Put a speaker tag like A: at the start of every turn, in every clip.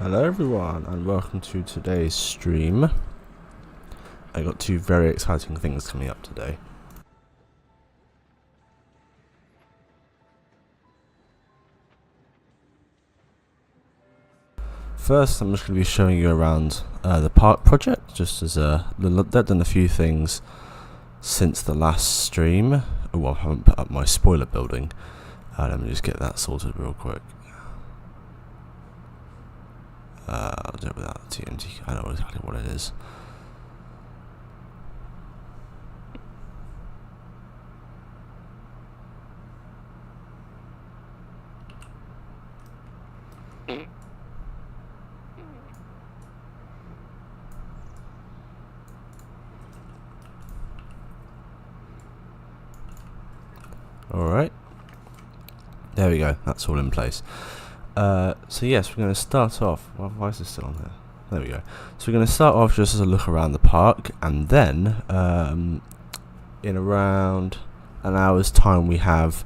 A: Hello everyone and welcome to today's stream. I got two very exciting things coming up today. First, I'm just going to be showing you around the park project, just as they've done a few things since the last stream. Oh, I haven't put up my spoiler building. Let me just get that sorted real quick. I'll do it without the TNT. I know exactly what it is. Alright. There we go. That's all in place. So yes, we're going to start off. Why is this still on there? There we go. So we're going to start off just as a look around the park, and then in around an hour's time we have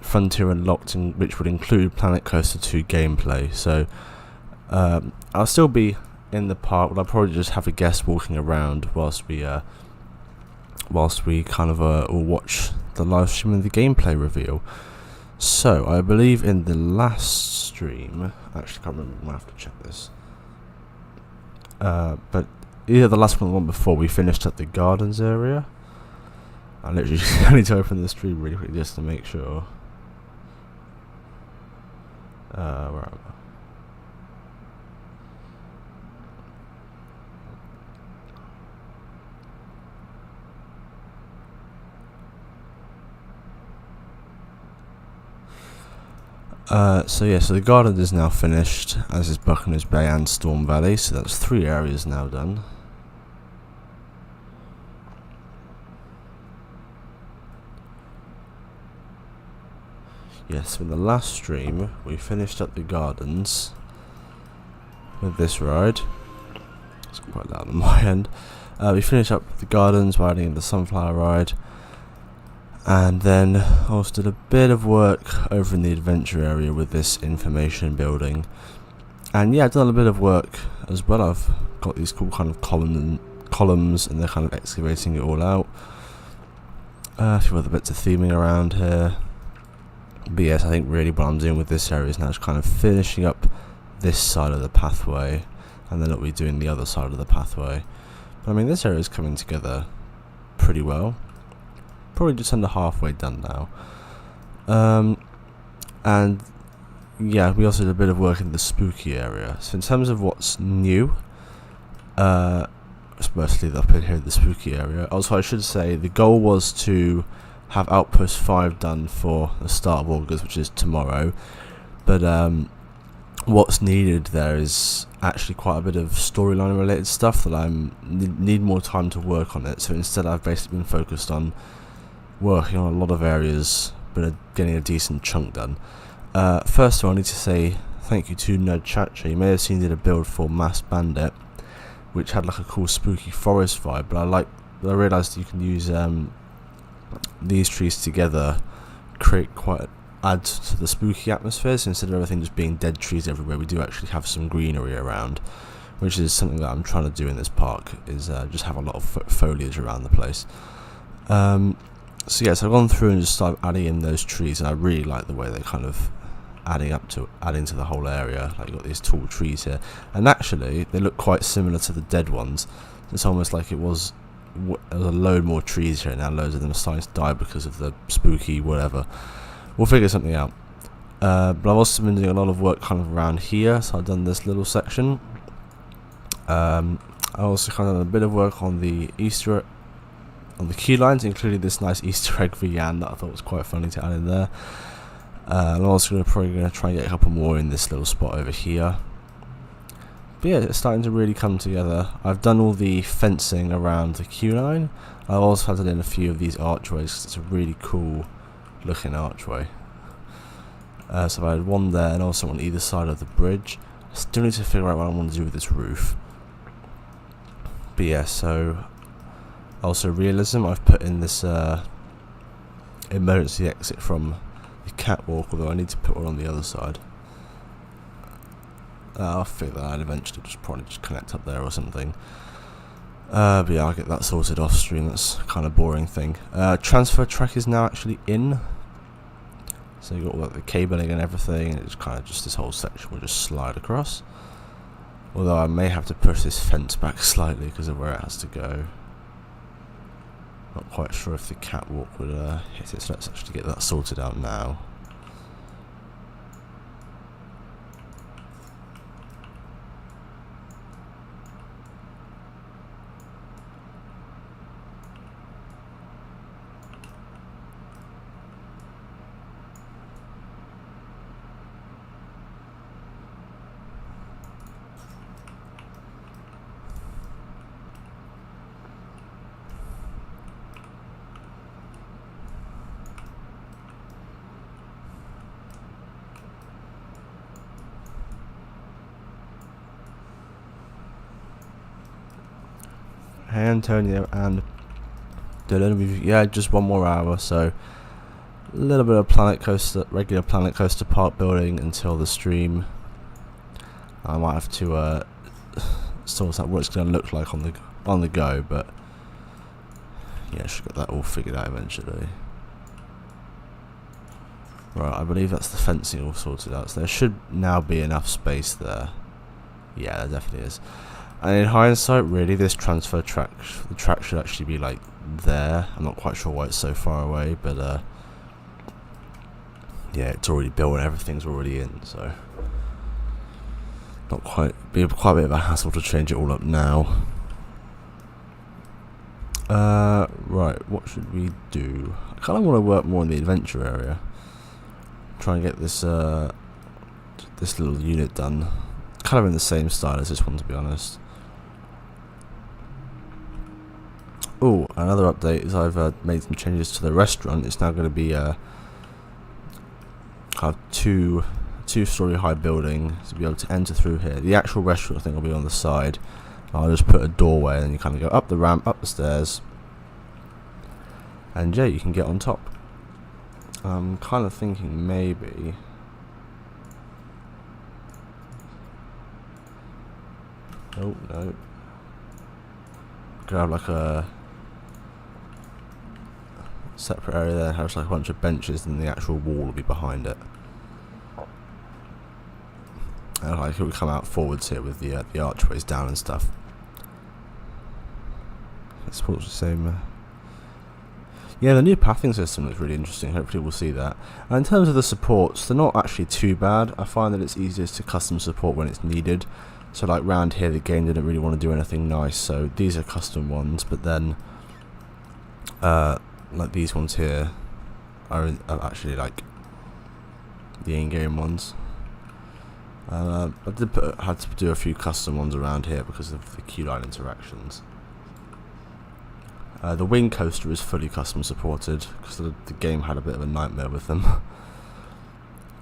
A: Frontier Unlocked, which would include Planet Coaster 2 gameplay. So I'll still be in the park, but I'll probably just have a guest walking around whilst we kind of all watch the live stream and the gameplay reveal. So, I believe in the last stream, actually can't remember, I might have to check this, but either the last one or the one before, we finished at the gardens area. I literally just need to open the stream really quickly just to make sure. Where am I? So the garden is now finished, as is Buccaneers Bay and Storm Valley, so that's 3 areas now done. Yes, in the last stream, we finished up the gardens with this ride. It's quite loud on my end. We finished up the gardens by adding in the sunflower ride. And then I also did a bit of work over in the adventure area with this information building. And yeah, I've done a bit of work as well. I've got these cool kind of columns and they're kind of excavating it all out. A few other bits of theming around here. But yes, I think really what I'm doing with this area is now just kind of finishing up this side of the pathway. And then I'll be doing the other side of the pathway. But I mean, this area is coming together pretty well. Probably just under halfway done now. And yeah, we also did a bit of work in the spooky area. So in terms of what's new, it's mostly up in here in the spooky area. Also, I should say the goal was to have Outpost 5 done for the start of August, which is tomorrow. But what's needed there is actually quite a bit of storyline related stuff that I need more time to work on it. So instead, I've basically been focused on working on a lot of areas, but getting a decent chunk done. First of all, I need to say thank you to Nerd Chacha. You may have seen did a build for Mass Bandit, which had like a cool spooky forest vibe, but I realised you can use these trees together, add to the spooky atmosphere. So instead of everything just being dead trees everywhere, we do actually have some greenery around, which is something that I'm trying to do in this park, is just have a lot of foliage around the place. So yes, I've gone through and just started adding in those trees, and I really like the way they're kind of adding to the whole area. Like you've got these tall trees here, and actually they look quite similar to the dead ones. It's almost like there was a load more trees here, and now loads of them are starting to die because of the spooky whatever. We'll figure something out. But I've also been doing a lot of work kind of around here, so I've done this little section. I also kind of done a bit of work on the queue lines, including this nice Easter egg for Yan that I thought was quite funny to add in there. And I'm also probably going to try and get a couple more in this little spot over here. But yeah, it's starting to really come together. I've done all the fencing around the queue line. I've also added in a few of these archways because it's a really cool looking archway. So I had one there and also on either side of the bridge. I still need to figure out what I want to do with this roof. But yeah, so also realism, I've put in this emergency exit from the catwalk, although I need to put one on the other side. I'll figure that out eventually, just probably just connect up there or something. But yeah, I'll get that sorted off stream. That's kind of boring thing. Transfer track is now actually in. So you got like the cabling and everything. It's kind of just this whole section will just slide across. Although I may have to push this fence back slightly because of where it has to go. Not quite sure if the catwalk would hit it. So let's actually get that sorted out now. Hey Antonio and Dylan, yeah, just 1 more hour, so a little bit of Planet Coaster, regular Planet Coaster Park building until the stream. I might have to sort out what it's going to look like on the go, but yeah, I should get that all figured out eventually. Right, I believe that's the fencing all sorted out, so there should now be enough space there. Yeah, there definitely is. And in hindsight, really, this transfer track, the track should actually be like there. I'm not quite sure why it's so far away, but yeah, it's already built and everything's already in, so not quite quite a bit of a hassle to change it all up now. Right, what should we do? I kind of want to work more in the adventure area. Try and get this this little unit done. Kind of in the same style as this one, to be honest. Oh, another update is I've made some changes to the restaurant. It's now going to be kind of two-story high building to be able to enter through here. The actual restaurant thing will be on the side. I'll just put a doorway and then you kind of go up the ramp, up the stairs, and yeah, you can get on top. I'm kind of thinking maybe oh no, grab like a separate area there, has like a bunch of benches, and the actual wall will be behind it. And like it will come out forwards here with the archways down and stuff. It's the same. Yeah, the new pathing system is really interesting. Hopefully we'll see that. And in terms of the supports, they're not actually too bad. I find that it's easiest to custom support when it's needed. So like round here the game didn't really want to do anything nice, so these are custom ones, but then like these ones here are actually like the in-game ones. I had to do a few custom ones around here because of the queue line interactions. The wing coaster is fully custom supported because the game had a bit of a nightmare with them.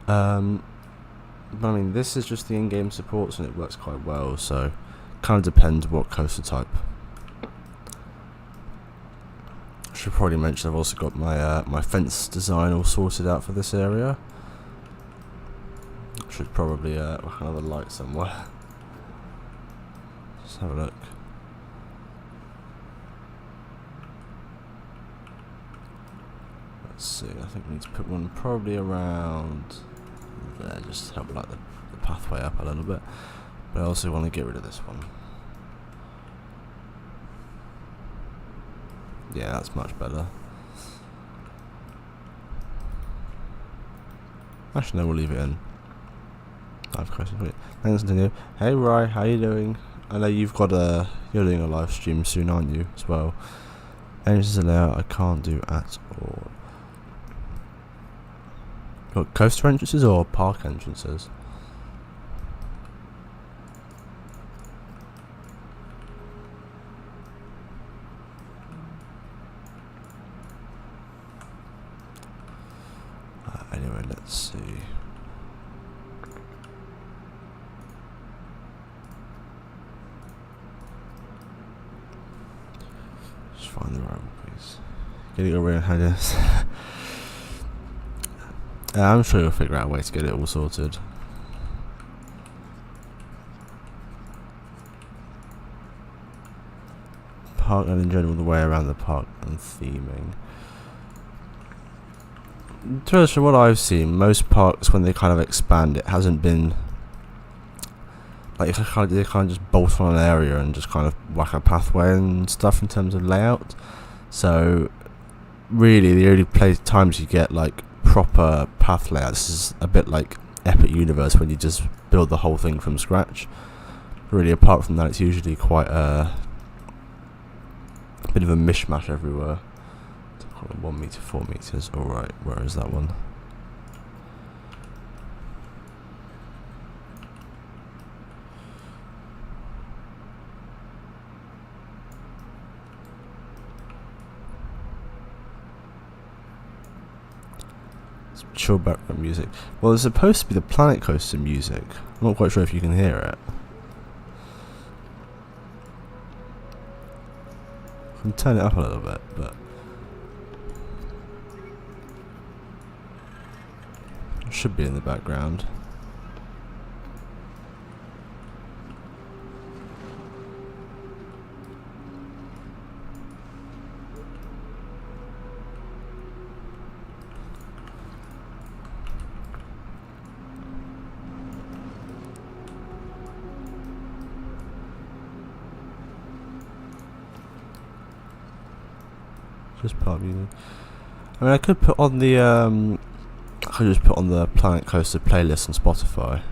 A: But I mean, this is just the in-game supports and it works quite well, so kind of depends what coaster type. I should probably mention I've also got my my fence design all sorted out for this area. Should probably whack another light somewhere. Let's have a look. Let's see, I think we need to put one probably around there, just to help light the pathway up a little bit. But I also want to get rid of this one. Yeah, that's much better. Actually, no, we'll leave it in. I've questions for you. Thanks, continue. Hey, Rye, how you doing? I know you've got you're doing a live stream soon, aren't you? As well. Entrances allowed, I can't do at all. What, coaster entrances or park entrances? Anyway, let's see. Just find the right one, please. Getting around how this. I'm sure you'll figure out a way to get it all sorted. park and in general the way around the park and theming. To be honest, from what I've seen, most parks when they kind of expand, it hasn't been like they kind of just bolt on an area and just kind of whack a pathway and stuff in terms of layout. So really, the only times you get like proper path layouts is a bit like Epic Universe when you just build the whole thing from scratch. Really, apart from that, it's usually quite a bit of a mishmash everywhere. 1 meter, 4 meters. Alright, where is that one? It's chill background music. Well, it's supposed to be the Planet Coaster music. I'm not quite sure if you can hear it. I can turn it up a little bit, but it should be in the background. Just part music. I mean, I could put on the I could just put on the Planet Coaster playlist on Spotify,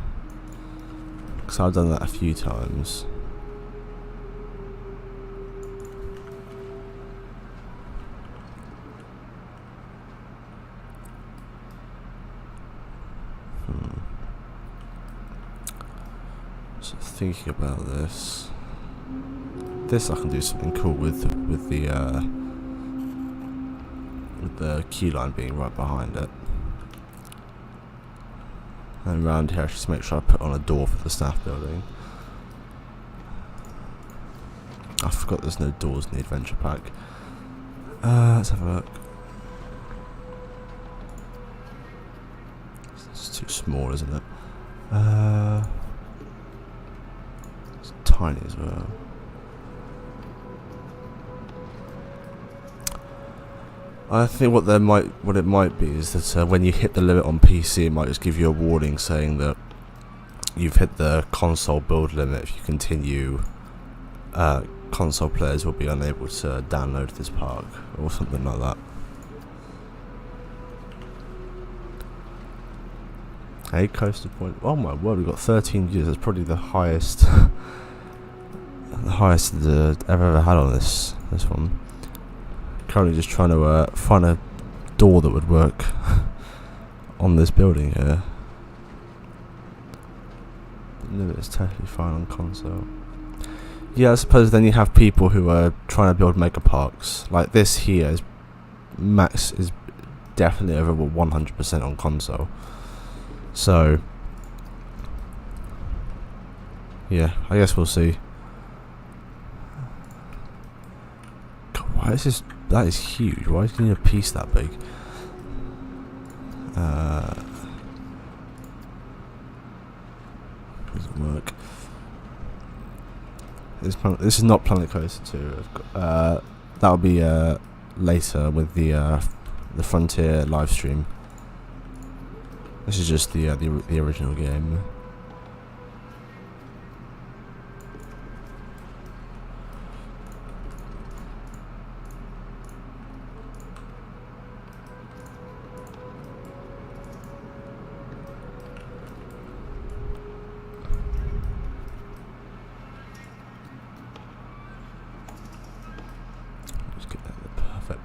A: because I've done that a few times. So thinking about this I can do something cool with the queue line being right behind it. And around here, I should make sure I put on a door for the staff building. I forgot there's no doors in the adventure pack. Let's have a look. It's too small, isn't it? It's tiny as well. I think what it might be is that when you hit the limit on PC, it might just give you a warning saying that you've hit the console build limit. If you continue, console players will be unable to download this park or something like that. Hey, Coaster Point. Oh my word, we've got 13 views. That's probably the highest, the highest I've ever had on this one. Currently just trying to find a door that would work on this building here. No, it's totally fine on console. Yeah, I suppose then you have people who are trying to build mega parks. Like this here is max is definitely over 100% on console. So yeah, I guess we'll see. God, why is this? That is huge. Why do you need a piece that big? Doesn't work. This is not Planet Coaster 2. That'll be later with the Frontier live stream. This is just the original game.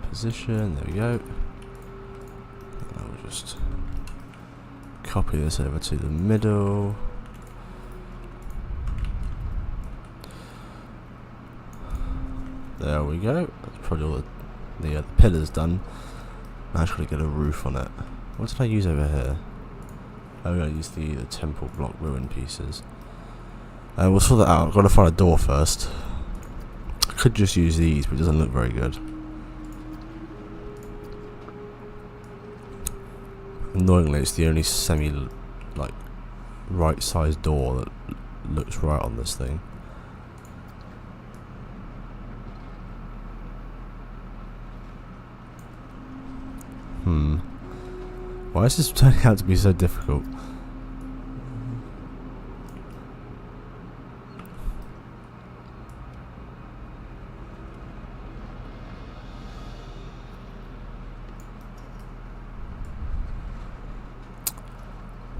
A: Position, there we go. I'll just copy this over to the middle. There we go. That's probably all the pillars done. Now I've got to get a roof on it. What did I use over here? Oh, I used the temple block ruin pieces. We'll sort that out. I've got to find a door first. I could just use these, but it doesn't look very good. Annoyingly, it's the only right sized door that looks right on this thing. Why is this turning out to be so difficult?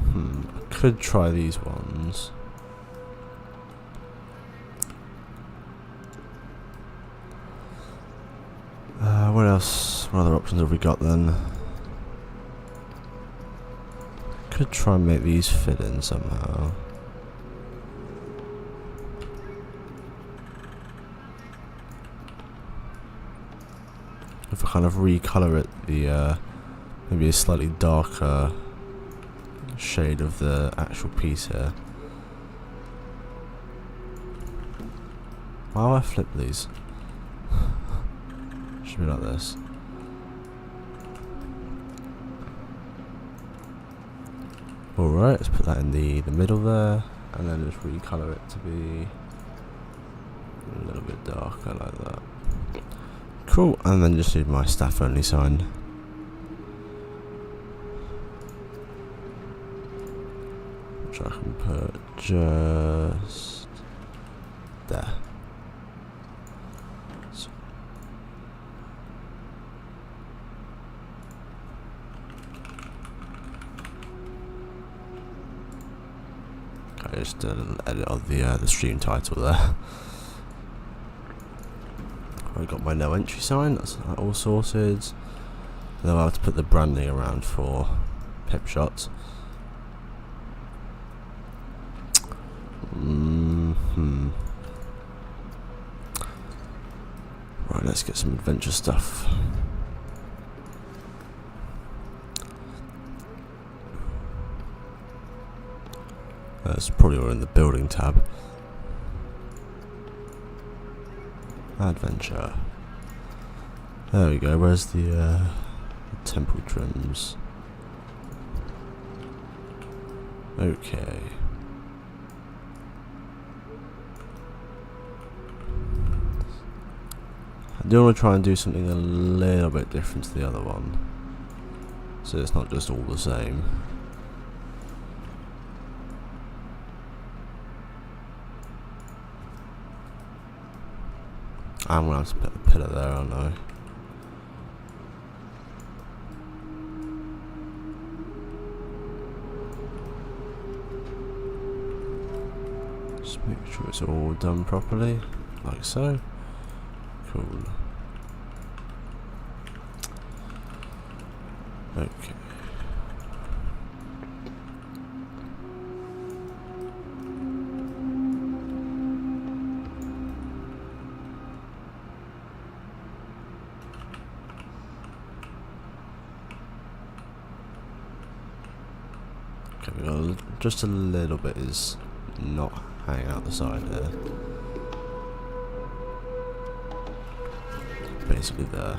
A: I could try these ones. What else? What other options have we got then? Could try and make these fit in somehow. If I kind of recolor it, the maybe a slightly darker shade of the actual piece here. Why do I flip these? Should be like this. Alright, let's put that in the middle there, and then just recolor it to be a little bit darker like that. Cool, and then just need my staff only sign. Which I can put just there. So I just did a little edit of the stream title there. I got my no entry sign, that's all sorted. Then I'll have to put the branding around for pip shots. Right, let's get some adventure stuff. That's probably all in the building tab. Adventure. There we go. Where's the temple trims? Okay. I do want to try and do something a little bit different to the other one, so it's not just all the same. I'm gonna have to put a pillar there, aren't I? Just make sure it's all done properly, like so. Cool. Okay. Okay, well, just a little bit is not hanging out the side there. Basically there.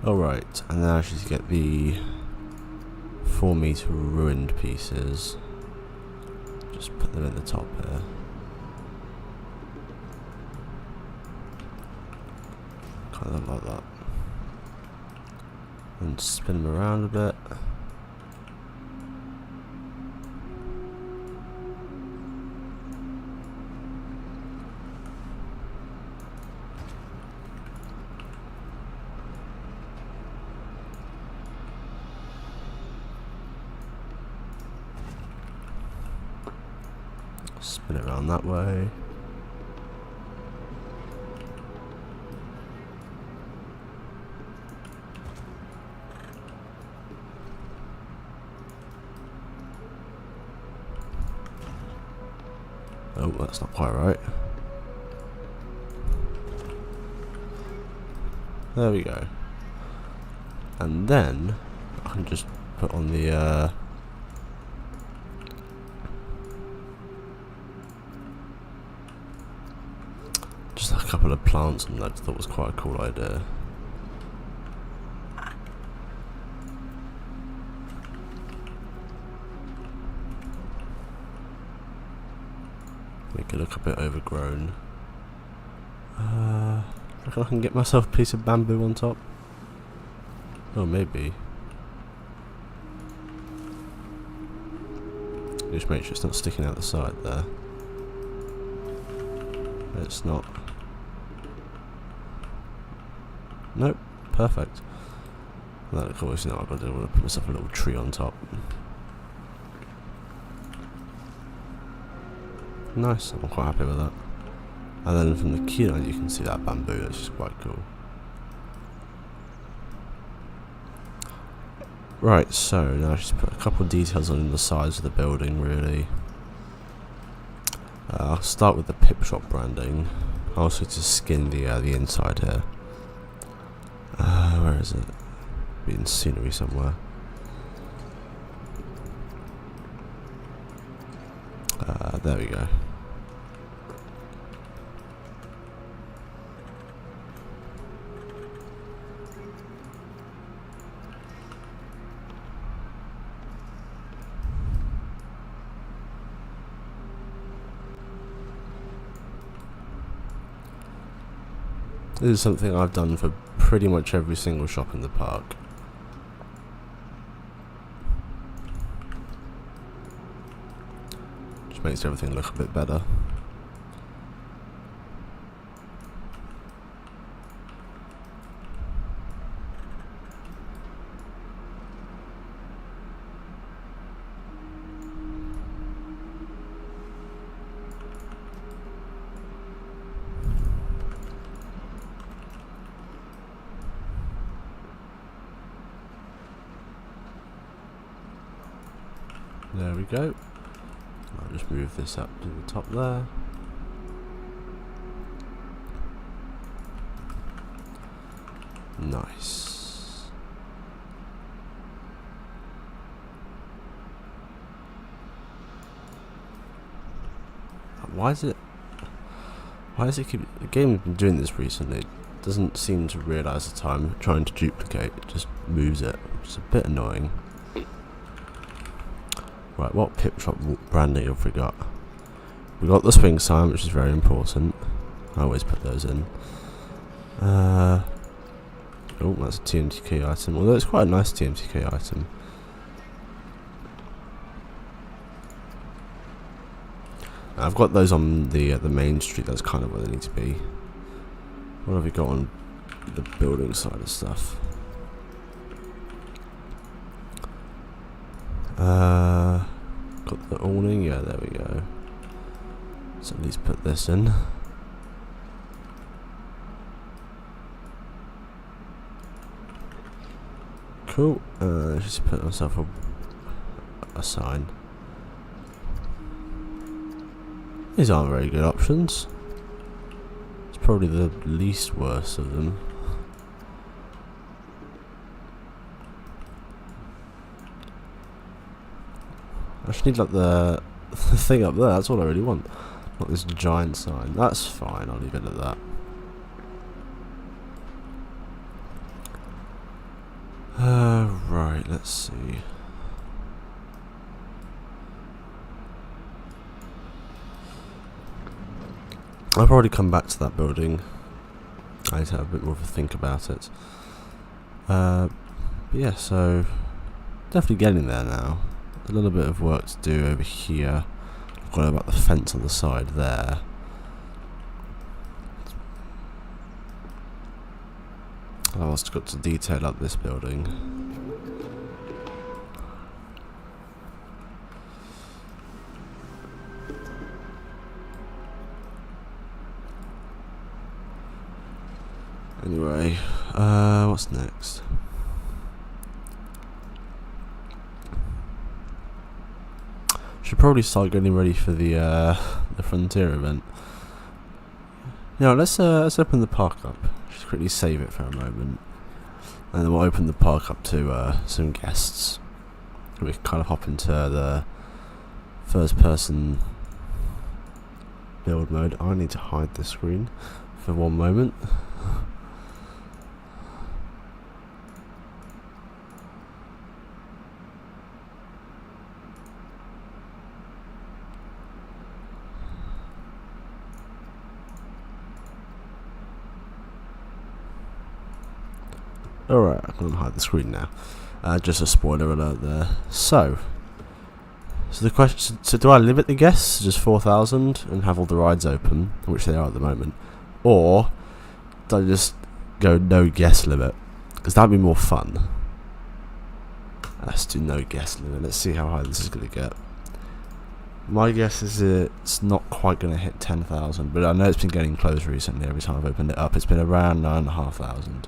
A: Alright, and then I should get the 4 meter ruined pieces. Just put them in the top here. Kind of like that. And spin them around a bit. Spin it around that way. Oh, that's not quite right. There we go. And then I can just put on the just a couple of plants on that. I thought was quite a cool idea. Make it look a bit overgrown. I reckon I can get myself a piece of bamboo on top. Oh, maybe. Just make sure it's not sticking out the side there. It's not. Nope, perfect. That, of course, now I've got to put myself a little tree on top. Nice, I'm quite happy with that. And then from the keyline you can see that bamboo, that's just quite cool. Right, so now I just put a couple of details on the sides of the building, really. I'll start with the pip shop branding. I also to skin the inside here. Where is it? Be in scenery somewhere. There we go. This is something I've done for pretty much every single shop in the park. Just makes everything look a bit better. There we go. I'll just move this up to the top there. Nice. Why is it keep the game has been doing this recently? It doesn't seem to realise the time trying to duplicate, it just moves it. It's a bit annoying. Right, what pip shop branding have we got? We got the swing sign, which is very important. I always put those in. Oh, that's a TMTK item. Although it's quite a nice TMTK item. I've got those on the main street. That's kind of where they need to be. What have we got on the building side of stuff? Got the awning, yeah, there we go. So at least put this in. Cool. Just put myself a sign. These aren't very good options. It's probably the least worst of them. I just need like the thing up there, that's all I really want. Not this giant sign. That's fine, I'll leave it at that. Right, let's see. I'll probably come back to that building. I need to have a bit more of a think about it. But yeah, so definitely getting there now. A little bit of work to do over here. I've got about the fence on the side there. I've also got to detail up this building. Anyway, what's next? Should probably start getting ready for the Frontier event. Now let's open the park up. Just quickly save it for a moment, and then we'll open the park up to some guests. We can kind of hop into the first person build mode. I need to hide the screen for one moment. Alright, I can hide the screen now. Just a spoiler alert there. So the question: so do I limit the guests to just 4,000 and have all the rides open, which they are at the moment, or do I just go no guest limit? Because that'd be more fun. Let's do no guest limit. Let's see how high this is going to get. My guess is it's not quite going to hit 10,000, but I know it's been getting close recently. Every time I've opened it up, it's been around 9,500.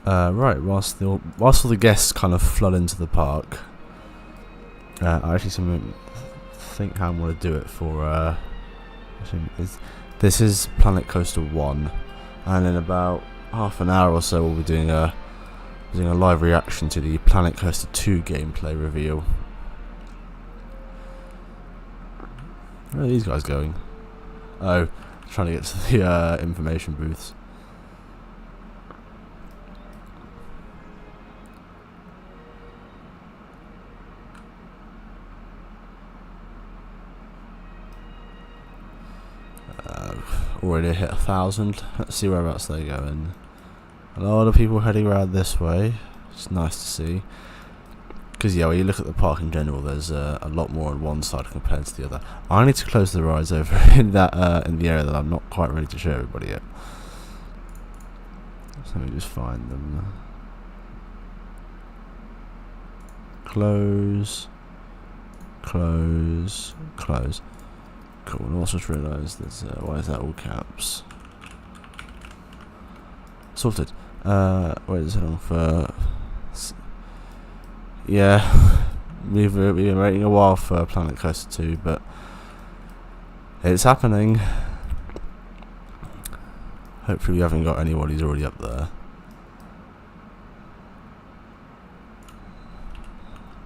A: Right, whilst all the guests kind of flood into the park, I actually think how I'm going to do it for. This is Planet Coaster 1, and in about half an hour or so, we'll be doing a live reaction to the Planet Coaster 2 gameplay reveal. Where are these guys going? Oh, trying to get to the information booths. Already hit 1,000. Let's see whereabouts they're going. A lot of people heading around this way. It's nice to see. Because yeah, when you look at the park in general, there's a lot more on one side compared to the other. I need to close the rides over in that in the area that I'm not quite ready to show everybody yet. So let me just find them. Close. Close. Close. Cool, and also just realised there's why is that all caps? Sorted. Wait, is it on for? Yeah, we've been waiting a while for Planet Coaster 2, but it's happening. Hopefully, we haven't got anyone who's already up there.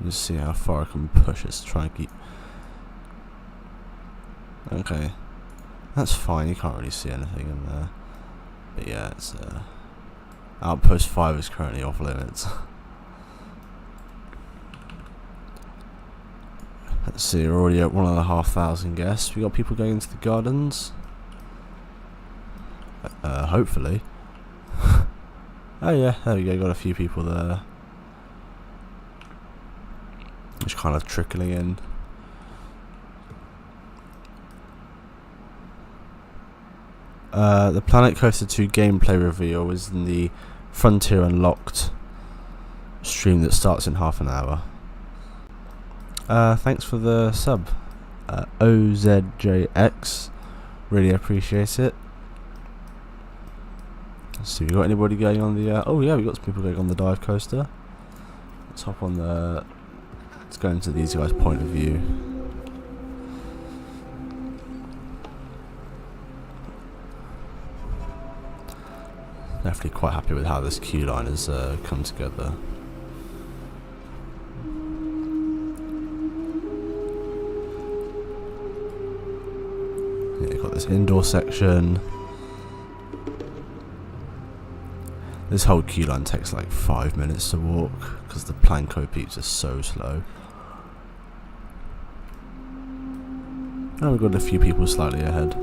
A: Just see how far I can push it to try and keep. Okay, that's fine. You can't really see anything in there. But yeah, it's Outpost 5 is currently off limits. Let's see, we're already at 1,500 guests. We got people going into the gardens. Hopefully. Oh yeah, there we go. Got a few people there. Just kind of trickling in. The Planet Coaster 2 gameplay reveal is in the Frontier Unlocked stream that starts in half an hour. Thanks for the sub, OZJX. Really appreciate it. Let's see, we got anybody going on the? Oh yeah, we got some people going on the dive coaster. Let's hop on the. Let's go into these guys' point of view. Definitely quite happy with how this queue line has come together. Yeah, you've got this indoor section. This whole queue line takes like 5 minutes to walk because the Planko peeps are so slow. Oh, we've got a few people slightly ahead.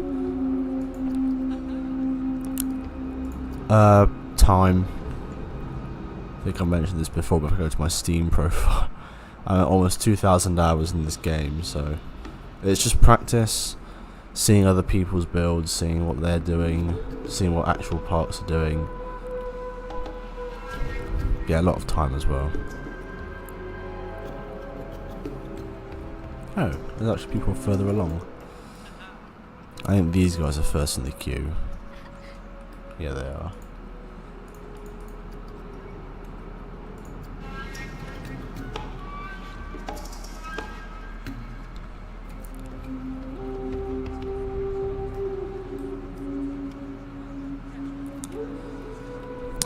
A: Time. I think I mentioned this before, but if I go to my Steam profile, I'm at almost 2,000 hours in this game, so it's just practice, seeing other people's builds, seeing what they're doing, seeing what actual parks are doing. Yeah, a lot of time as well. Oh, there's actually people further along. I think these guys are first in the queue. Yeah, they are.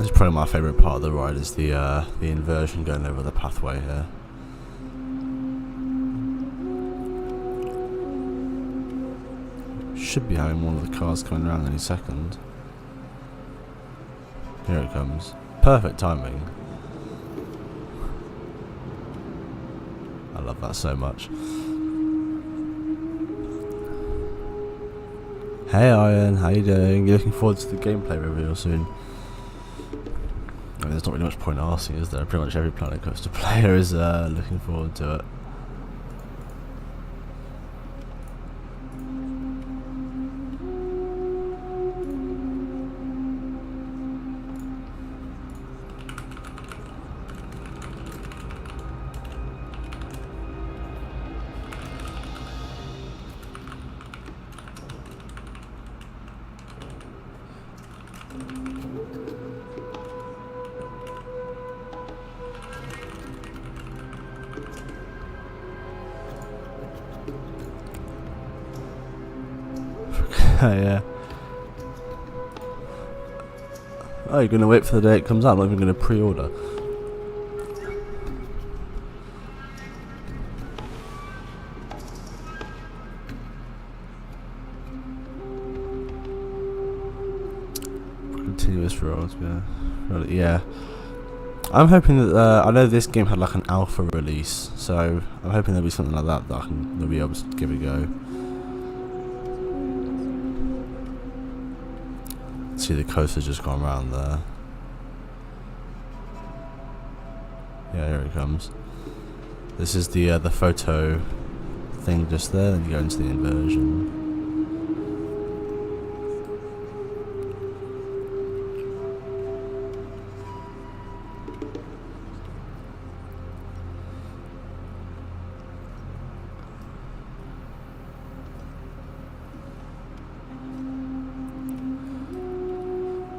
A: This is probably my favourite part of the ride, is the inversion going over the pathway here. Should be having one of the cars coming around any second. Here it comes. Perfect timing. I love that so much. Hey Iron, how you doing? You looking forward to the gameplay reveal soon? I mean, there's not really much point asking, is there? Pretty much every Planet Coaster player is looking forward to it. Yeah. Oh, you're going to wait for the day it comes out? I'm not even going to pre-order. Continuous rolls, yeah. I'm hoping that I know this game had like an alpha release, so I'm hoping there'll be something like that I'll be able to give a go. See, the coaster's just gone around there. Yeah, here it comes. This is the photo thing just there, then you go into the inversion.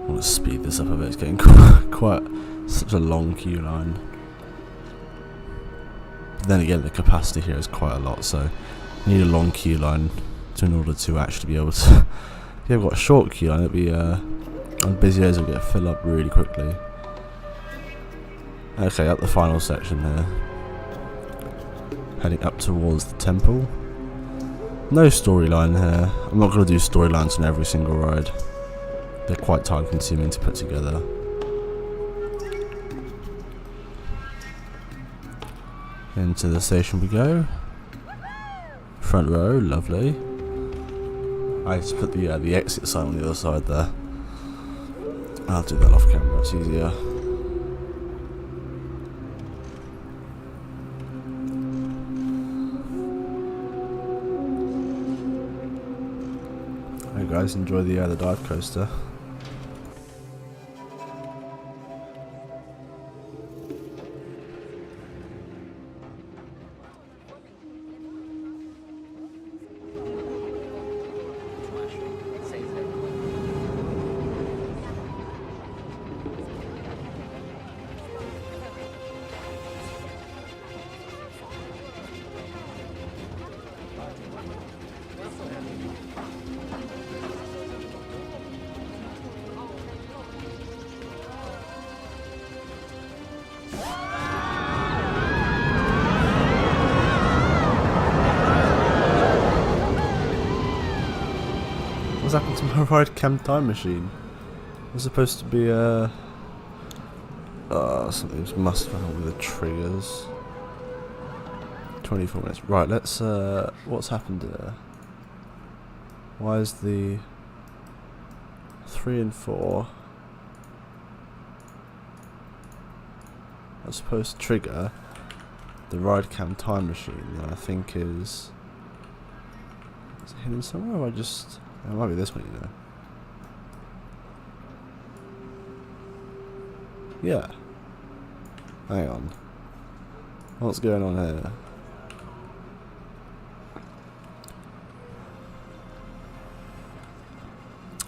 A: I want to speed this up a bit, it's getting quite such a long queue line. But then again, the capacity here is quite a lot, so you need a long queue line in order to actually be able to. If you've got a short queue line, it'll be on busy days it'll get filled up really quickly. Okay, up the final section here. Heading up towards the temple. No storyline here. I'm not going to do storylines on every single ride. They're quite time consuming to put together. Into the station we go. Front row, lovely. I just put the exit sign on the other side there. I'll do that off camera, it's easier. Hey guys, enjoy the dive coaster. What's happened to my ride cam time machine? It was supposed to be something's must have happened with the triggers. 24 minutes. Right, let's what's happened there? Why is the 3 and 4 are supposed to trigger the ride cam time machine that I think is it hidden somewhere, or I just it might be this one, you know. Yeah. Hang on. What's going on here?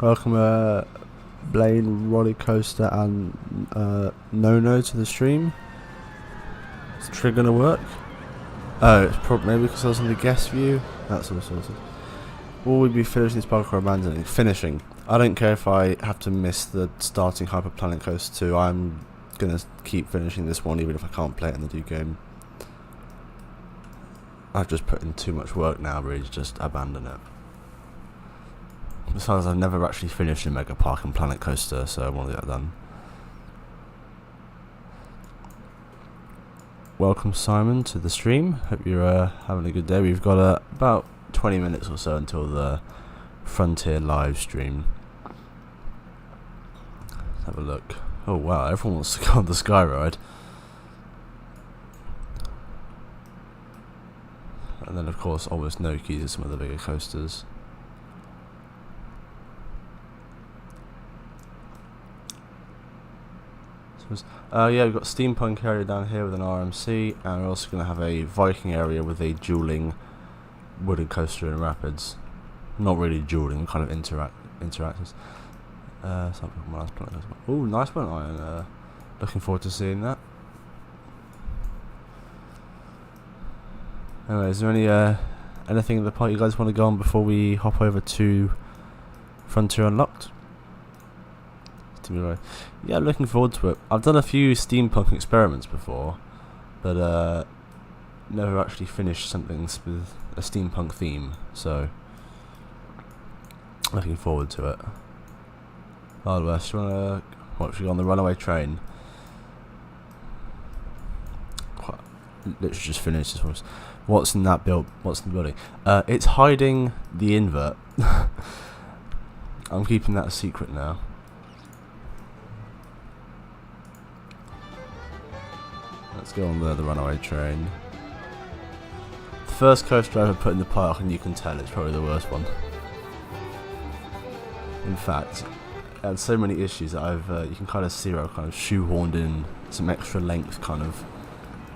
A: Welcome, Blaine, Rolly Coaster, and No to the stream. Is the trigger gonna work? Oh, it's probably maybe because I was in the guest view. That's all sorted. Will we be finishing this parkour abandoning? Finishing. I don't care if I have to miss the starting Hyper Planet Coaster 2. I'm gonna keep finishing this one even if I can't play it in the new game. I've just put in too much work now, really, to just abandon it. Besides, I've never actually finished a Mega Park and Planet Coaster, so I want to get that done. Welcome, Simon, to the stream. Hope you're having a good day. We've got about 20 minutes or so until the Frontier live stream. Let's have a look. Oh wow, everyone wants to go on the Sky Ride. And then of course almost no keys at some of the bigger coasters. Yeah, we've got Steampunk area down here with an RMC, and we're also going to have a Viking area with a dueling wooden coaster in rapids. Not really dueling, kind of interactors. Oh, nice one, Iron. Looking forward to seeing that. Anyway, is there any anything in the part you guys want to go on before we hop over to Frontier Unlocked? Yeah, looking forward to it. I've done a few steampunk experiments before, but never actually finished something with a steampunk theme, so looking forward to it. Oh, West, you wanna watch you on the runaway train? Literally just finished this one. What's in that build? What's in the building? It's hiding the invert. I'm keeping that a secret now. Let's go on the runaway train. The first coaster I ever put in the park, and you can tell it's probably the worst one. In fact, it had so many issues that you can kind of see where I've kind of shoehorned in some extra length kind of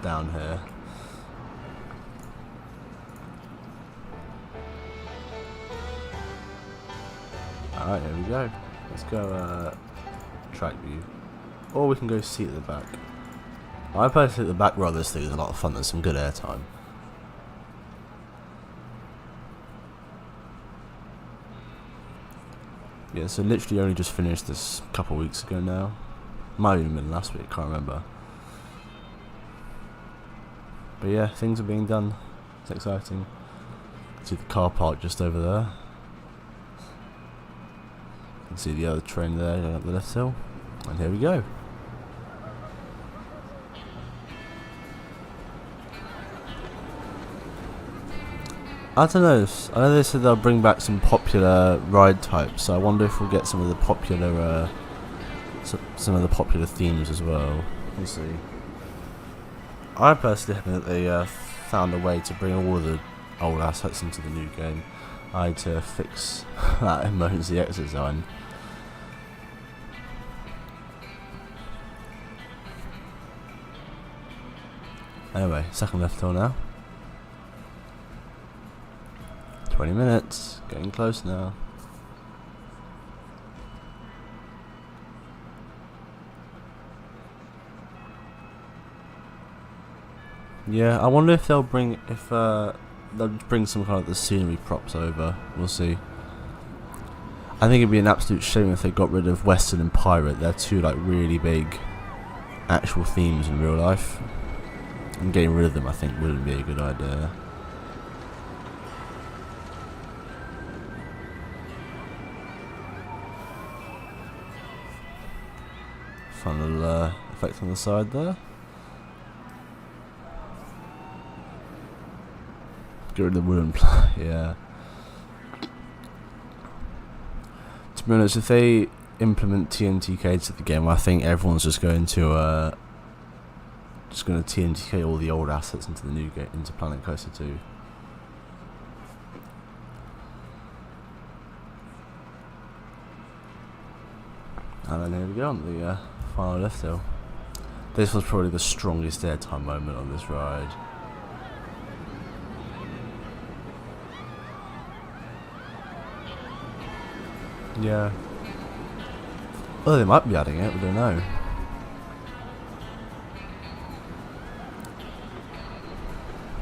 A: down here. Alright, here we go. Let's go track view. Or we can go seat at the back. I personally think the back row of this thing is a lot of fun. There's some good airtime. Yeah, so literally only just finished this a couple of weeks ago now. Might have even been last week, can't remember. But yeah, things are being done. It's exciting. See the car park just over there. You can see the other train there going up the left hill. And here we go. I don't know. I know they said they'll bring back some popular ride types, so I wonder if we'll get some of the popular, some of the popular themes as well. We'll see. I personally think that they found a way to bring all of the old assets into the new game. I had to fix that emergency exit zone. Anyway, second left hill now. 20 minutes, getting close now. Yeah, I wonder if they'll bring some kind of the scenery props over. We'll see. I think it'd be an absolute shame if they got rid of Western and Pirate. They're two like really big actual themes in real life, and getting rid of them I think wouldn't be a good idea. Fun little effect on the side there. Get rid of the wooden yeah. To be honest, if they implement TNTK to the game, I think everyone's just going to TNTK all the old assets into the new game, into Planet Coaster 2. And then here we go on the final left hill. This was probably the strongest airtime moment on this ride. Yeah. Oh, they might be adding it, we don't know.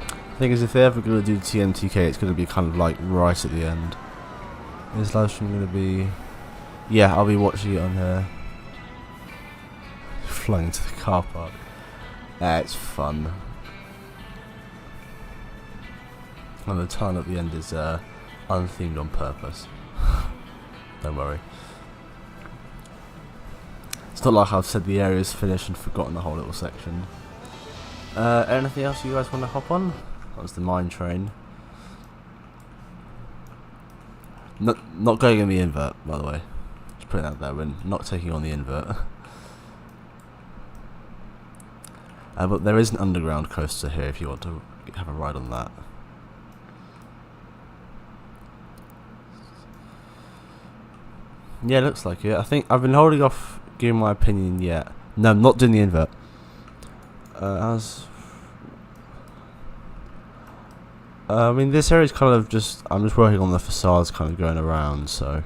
A: The thing is, if they're ever going to do TMTK, it's going to be kind of like right at the end. Is live stream going to be Yeah, I'll be watching it on flying to the car park. It's fun. And the tunnel at the end is unthemed on purpose. Don't worry. It's not like I've said the area's finished and forgotten the whole little section. Anything else you guys want to hop on? That was the mine train. Not going in the invert, by the way. Just putting that there. We're not taking on the invert. But there is an underground coaster here if you want to have a ride on that. Yeah, looks like it. I think I've been holding off giving my opinion yet. No, I'm not doing the invert. I mean, this area is kind of just... I'm just working on the facades kind of going around, so...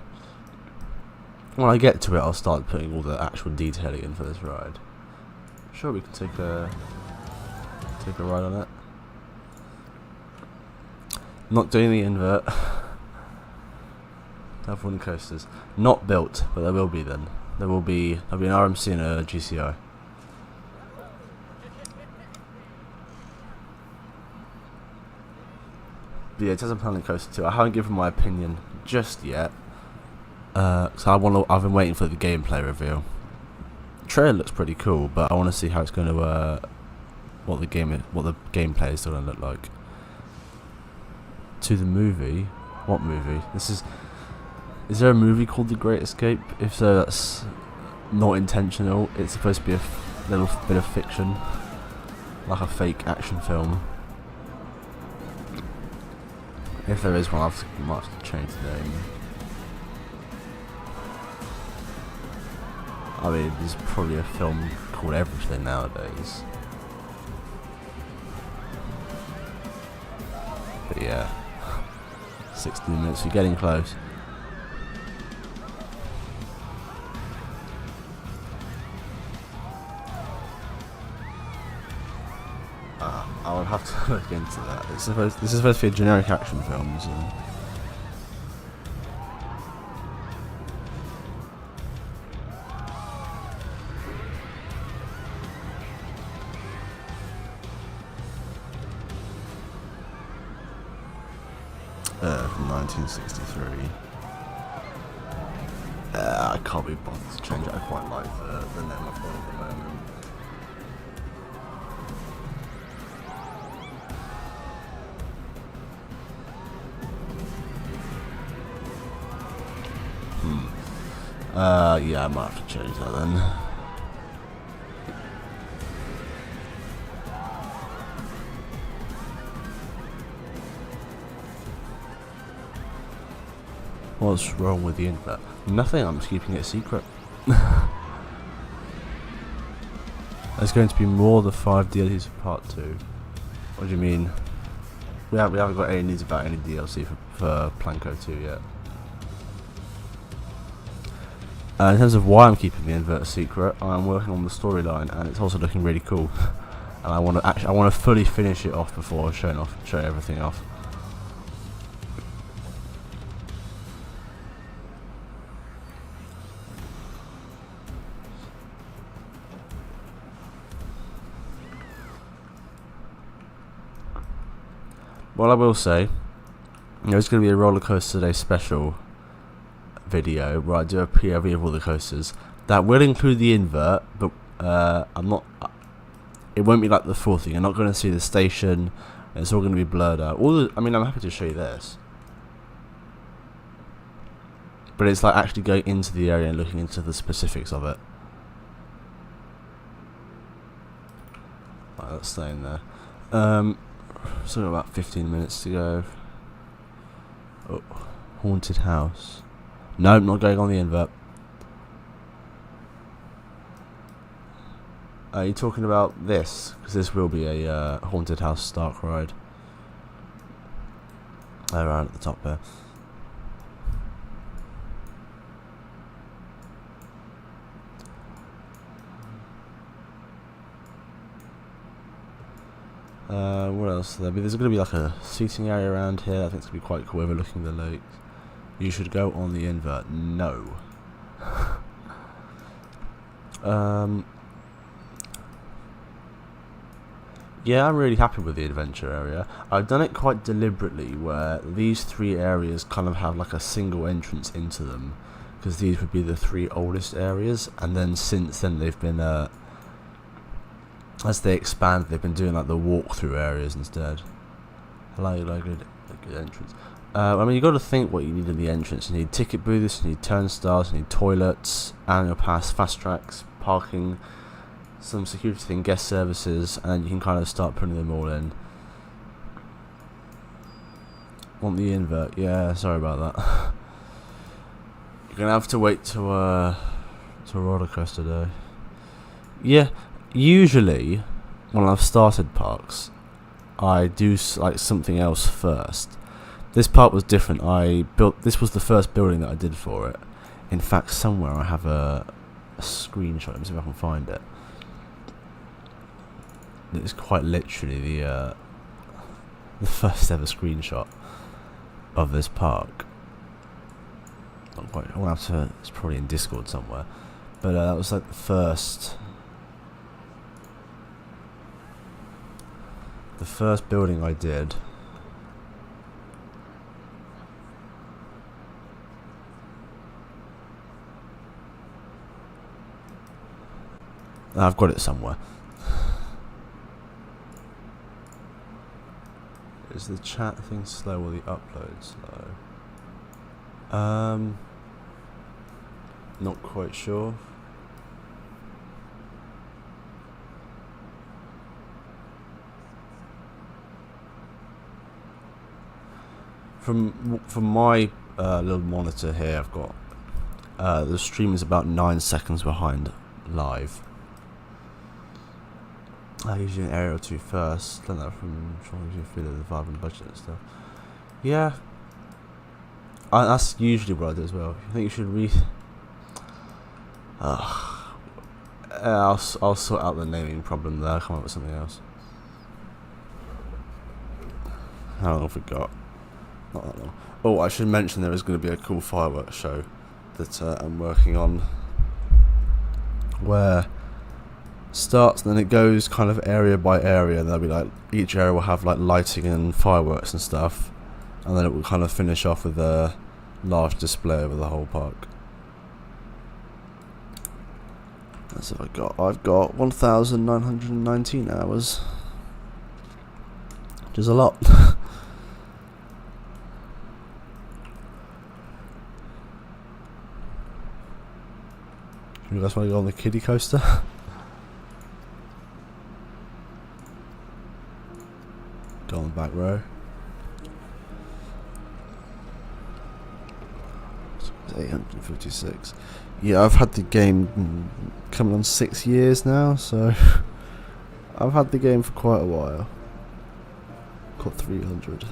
A: When I get to it, I'll start putting all the actual detailing in for this ride. Sure, we can take a ride on it. Not doing the invert. Have wooden coasters. Not built, but there will be then. There'll be an RMC and a GCI. But yeah, it has a Planet Coaster too. I haven't given my opinion just yet. So I've been waiting for the gameplay reveal. The trailer looks pretty cool, but I want to see how it's going to what the gameplay is going to look like. To the movie. What movie? Is there a movie called The Great Escape? If so, that's not intentional. It's supposed to be a little bit of fiction, like a fake action film. If there is one, I might have to change the name. I mean, there's probably a film called everything nowadays. But yeah, 16 minutes, you're getting close. I will have to look into that. This is supposed to be a generic action film, so... From 1963. I can't be bothered to change it. I quite like the name I've got at the moment. Yeah, I might have to change that then. What's wrong with the invert? Nothing, I'm just keeping it a secret. There's going to be more than 5 DLCs for part 2. What do you mean? We haven't got any news about any DLC for Planko 2 yet. In terms of why I'm keeping the invert a secret, I'm working on the storyline, and it's also looking really cool. And I want to fully finish it off before showing everything off. Well, I will say, there's going to be a Roller Coaster Day special video where I do a POV of all the coasters. That will include the invert, but it won't be like the full thing. You're not going to see the station. It's all going to be blurred out. I mean, I'm happy to show you this, but it's like actually going into the area and looking into the specifics of it. Right, that's staying there. So about 15 minutes to go. Oh, haunted house. Nope, not going on the invert. Are you talking about this? Because this will be a haunted house dark ride. Around at the top there. What else? There's going to be like a seating area around here. I think it's going to be quite cool overlooking the lake. You should go on the invert. No. Yeah, I'm really happy with the adventure area. I've done it quite deliberately, where these 3 areas kind of have like a single entrance into them, because these would be the 3 oldest areas, and then since then they've been, as they expand, they've been doing like the walkthrough areas instead. Hello, like a good entrance. I mean, you got to think what you need in the entrance. You need ticket booths, you need turnstiles, you need toilets, annual pass, fast tracks, parking, some security thing, guest services, and you can kind of start putting them all in. Want the invert? Yeah, sorry about that. You're gonna have to wait to a roller coaster day. Yeah, usually when I've started parks, I do like something else first. This part was different. This was the first building that I did for it. In fact, somewhere I have a screenshot. Let me see if I can find it. It's quite literally the first ever screenshot of this park. Not quite. I'll have to. It's probably in Discord somewhere. But that was like the first building I did. I've got it somewhere. Is the chat thing slow or the upload slow? Not quite sure. From my little monitor here, I've got the stream is about 9 seconds behind live. I usually an area or 2 first. Learn that from trying to feel the vibe and budget and stuff. Yeah, that's usually what I do as well. I think you should read. I'll sort out the naming problem there. I'll come up with something else. How long have we got? Not that long. Oh, I should mention there is going to be a cool fireworks show that I'm working on, where starts and then it goes kind of area by area, and there'll be like each area will have like lighting and fireworks and stuff, and then it will kind of finish off with a large display over the whole park. That's what I've got 1,919 hours, which is a lot. You guys want to go on the kiddie coaster? Go on the back row. 856. Yeah, I've had the game coming on 6 years now, so I've had the game for quite a while. Got 300.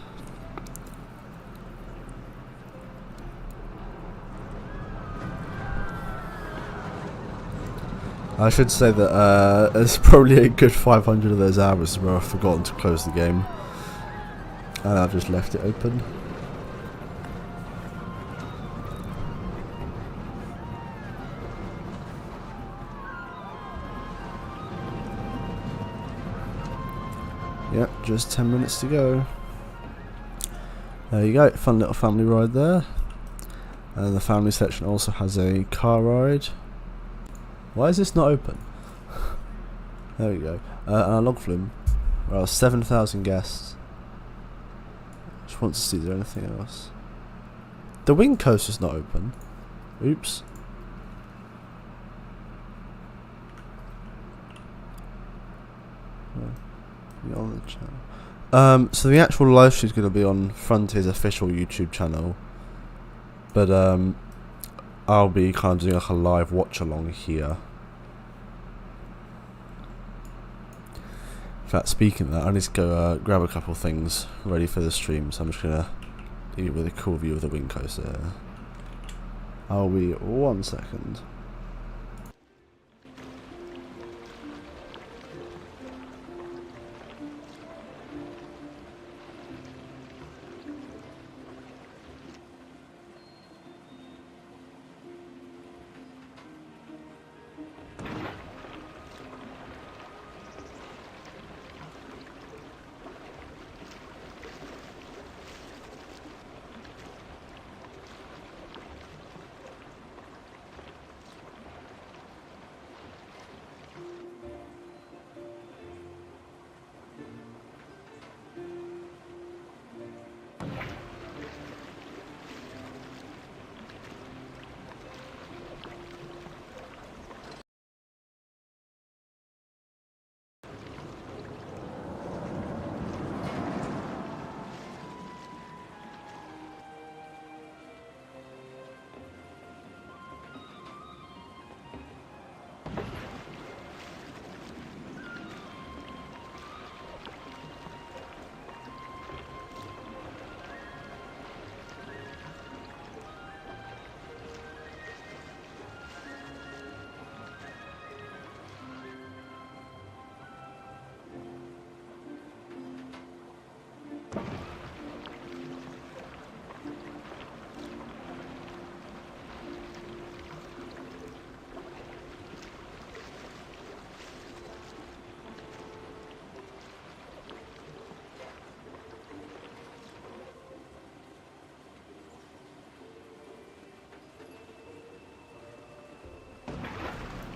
A: I should say that there's probably a good 500 of those hours where I've forgotten to close the game, and I've just left it open. Yep, just 10 minutes to go. There you go, fun little family ride there. And the family section also has a car ride. Why is this not open? There we go. And a log flume. Well, 7,000 guests. Just want to see, is there anything else? The wing coaster's not open. Oops. On the channel. So the actual live stream is going to be on Frontier's official YouTube channel, but I'll be kind of doing like a live watch along here. In fact, speaking of that, I need to go grab a couple things ready for the stream, so I'm just going to leave you with a cool view of the wing coaster. I'll be 1 second.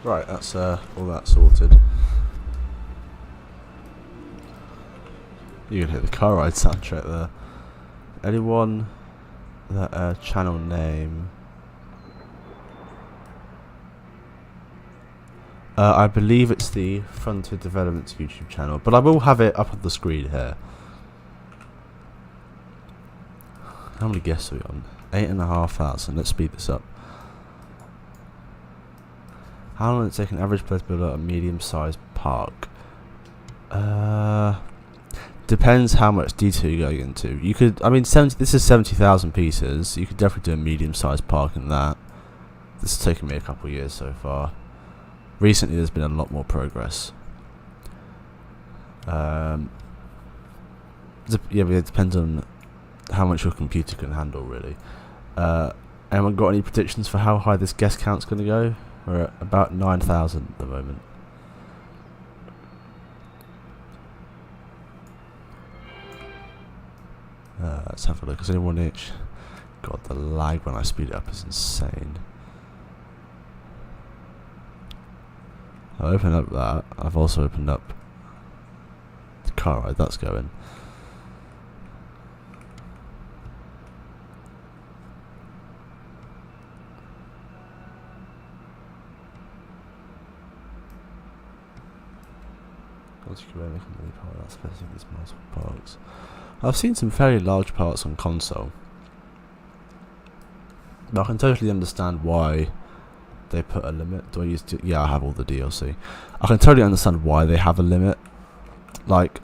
A: Right, that's all that sorted. You can hear the car ride soundtrack there. Anyone that channel name? I believe it's the Frontier Developments YouTube channel, but I will have it up on the screen here. How many guests are we on? 8,500. Let's speed this up. How long does it take an average player to build a medium-sized park? Depends how much detail you're going into. You could, I mean, this is 70,000 pieces. You could definitely do a medium-sized park in that. This has taken me a couple of years so far. Recently, there's been a lot more progress. Yeah, but it depends on how much your computer can handle, really. Anyone got any predictions for how high this guest count's going to go? We're at about 9,000 at the moment. Let's have a look. Is anyone each? God, the lag when I speed it up is insane. I opened up that. I've also opened up the car ride. That's going. These multiple parks. I've seen some fairly large parks on console. But I can totally understand why they put a limit. Do I use to? Yeah, I have all the DLC. I can totally understand why they have a limit. Like,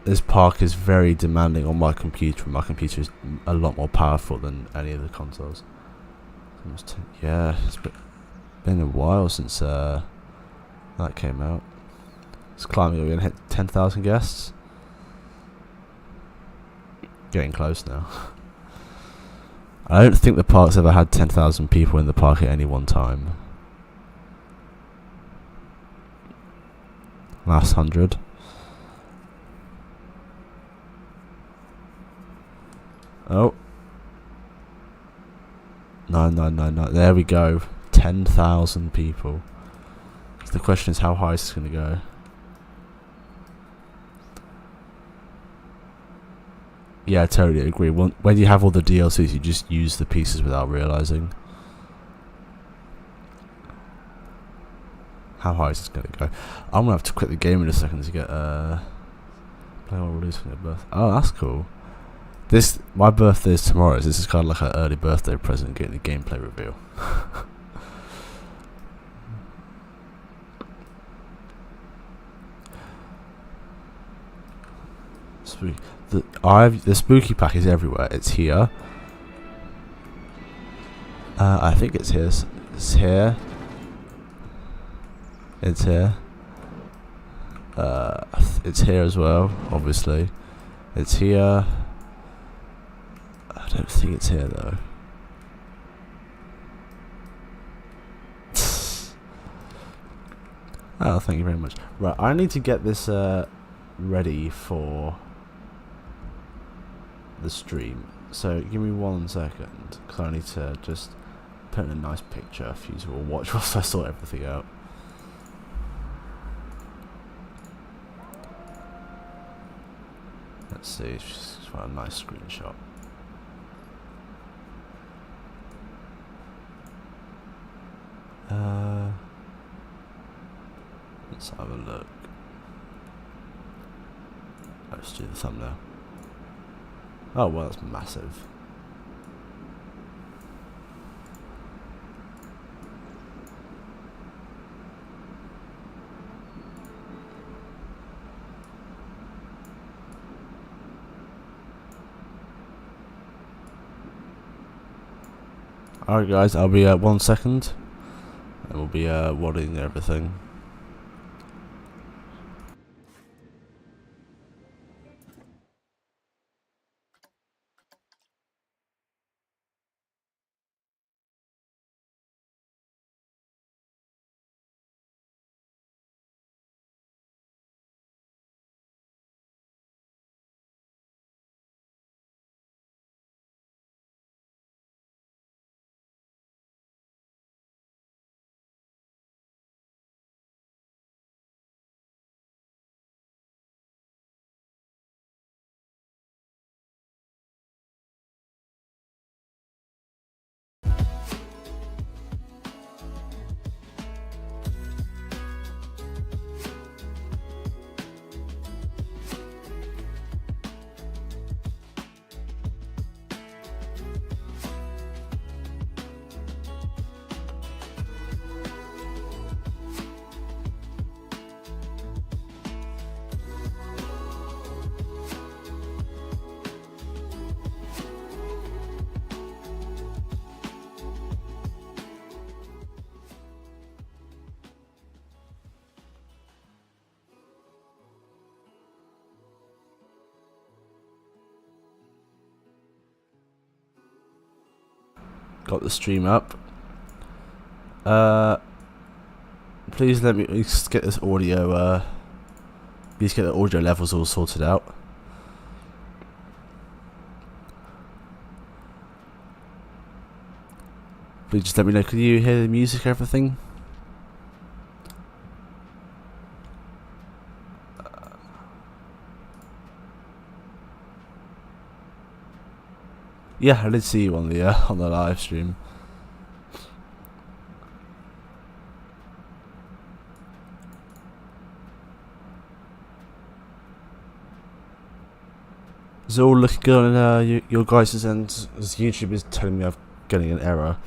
A: this park is very demanding on my computer. My computer is a lot more powerful than any of the consoles. Yeah, it's been a while since that came out. It's climbing. We're gonna hit 10,000 guests. Getting close now. I don't think the park's ever had 10,000 people in the park at any one time. Last 100. Oh. 9,999. There we go. 10,000 people. So the question is, how high is this going to go? Yeah, I totally agree. When you have all the DLCs, you just use the pieces without realizing. How high is this going to go? I'm going to have to quit the game in a second to get play or release for your birthday. Oh, that's cool. My birthday is tomorrow, so this is kind of like an early birthday present, getting the gameplay reveal. Sweet. The spooky pack is everywhere. It's here. I think it's here. It's here. It's here. It's here as well. Obviously, it's here. I don't think it's here though. Oh, thank you very much. Right, I need to get this ready for the stream, so give me 1 second, because I need to just put in a nice picture for you to all watch whilst I sort everything out. Let's see, just a nice screenshot. Let's have a look. Let's do the thumbnail. Oh, well, that's massive. Alright guys, I'll be 1 second and we'll be wadding everything. got the stream up. Please let me get this audio. Please get the audio levels all sorted out. Please just let me know. Can you hear the music, everything? Yeah, I did see you on the live stream. Is it all looking good on your guys' end? As YouTube is telling me I'm getting an error.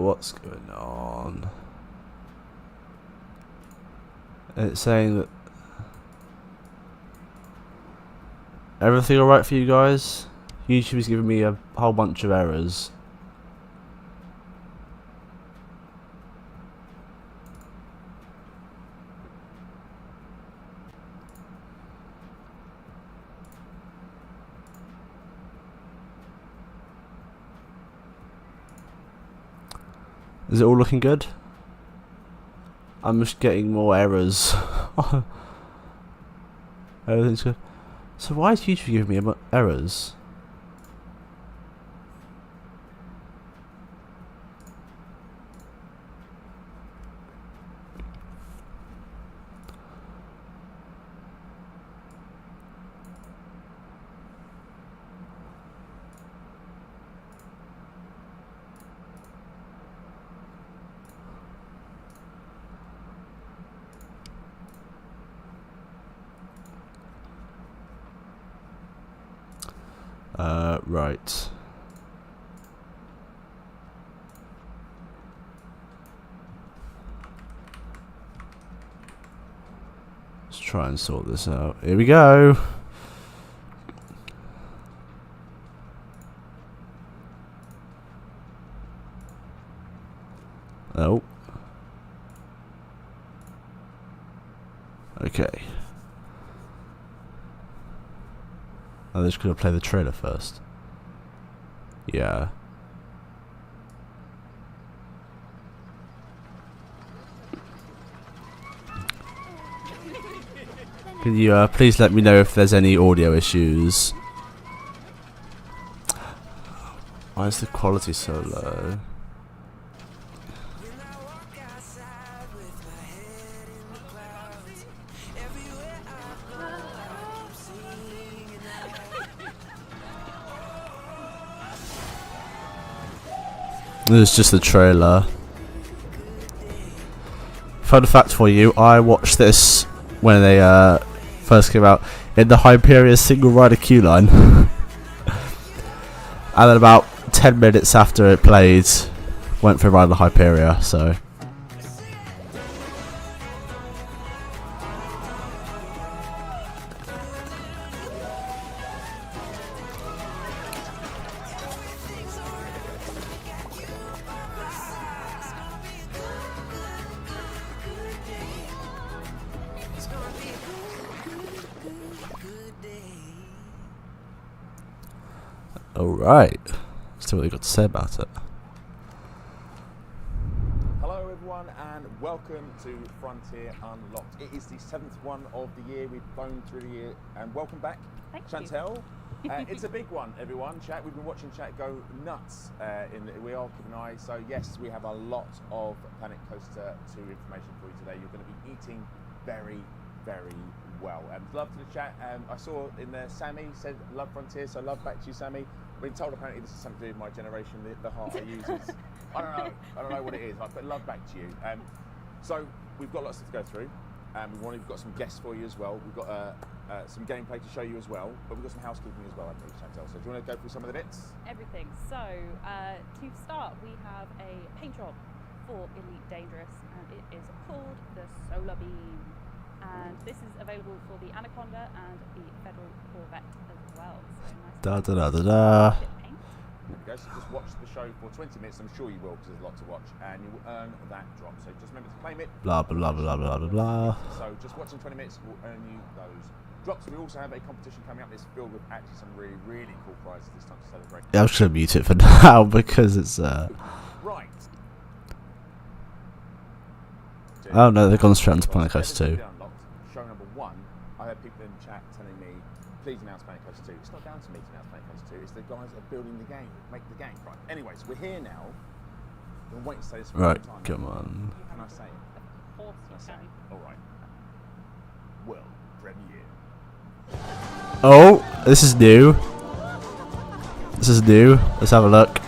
A: What's going on? It's saying that everything alright for you guys? YouTube is giving me a whole bunch of errors. Is it all looking good? I'm just getting more errors. Everything's good. So why is YouTube giving me errors? Right. Let's try and sort this out. Here we go. Oh. Okay. I'm just gonna play the trailer first. Yeah. Can you please let me know if there's any audio issues? Why is the quality so low? This is just the trailer. Fun fact for you, I watched this when they first came out in the Hyperion single rider queue line. And then about 10 minutes after it played, went for a ride on the Hyperia, so... Alright, let's see what they've got to say about it.
B: Hello everyone and welcome to Frontier Unlocked. It is the 7th one of the year, we've flown through the year, and welcome back, Chantel. It's a big one, everyone. Chat, we've been watching chat go nuts. We are keeping an eye. So yes, we have a lot of Planet Coaster 2 information for you today. You're going to be eating very, very well. Love to the chat. I saw in there Sammy said love Frontier, so love back to you, Sammy. I've been told apparently this is something to do with my generation. The heart I use is I don't know what it is. But love back to you. So we've got lots to go through. We've got some guests for you as well. We've got some gameplay to show you as well, but we've got some housekeeping as well, I think, Chantel. So do you want to go through some of the bits?
C: Everything. So to start, we have a paint job for Elite Dangerous, and it is called the Solar Beam. and this is available for the Anaconda and the Federal Corvette as well. So nice
A: Da da da da
C: bit
A: da.
C: of paint.
B: There we go. So just watch the show for 20 minutes. I'm sure you will, because there's a lot to watch, and you will earn that drop. So just remember to claim it.
A: Blah blah blah blah blah blah.
B: So just watching 20 minutes will earn you those drops. We also have a competition coming up that's filled with actually some really cool prizes this time to celebrate.
A: Yeah, I'm just gonna mute it for now because it's
B: Right.
A: Oh no, they've gone straight into Planet Coaster 2.
B: Show number 1. I had people in the chat telling me, please announce Planet Coaster 2. It's not down to me to announce Planet Coaster 2. It's the guys that are building the game, make the game. Right. Anyways, we're here now. We're waiting to say this for
A: Right,
B: a long time.
A: come on.
B: Can I say it?
C: Of course
B: Can I
C: you
B: say
C: can.
B: it? All right. World premiere.
A: Oh, this is new. This is new. Let's have a look.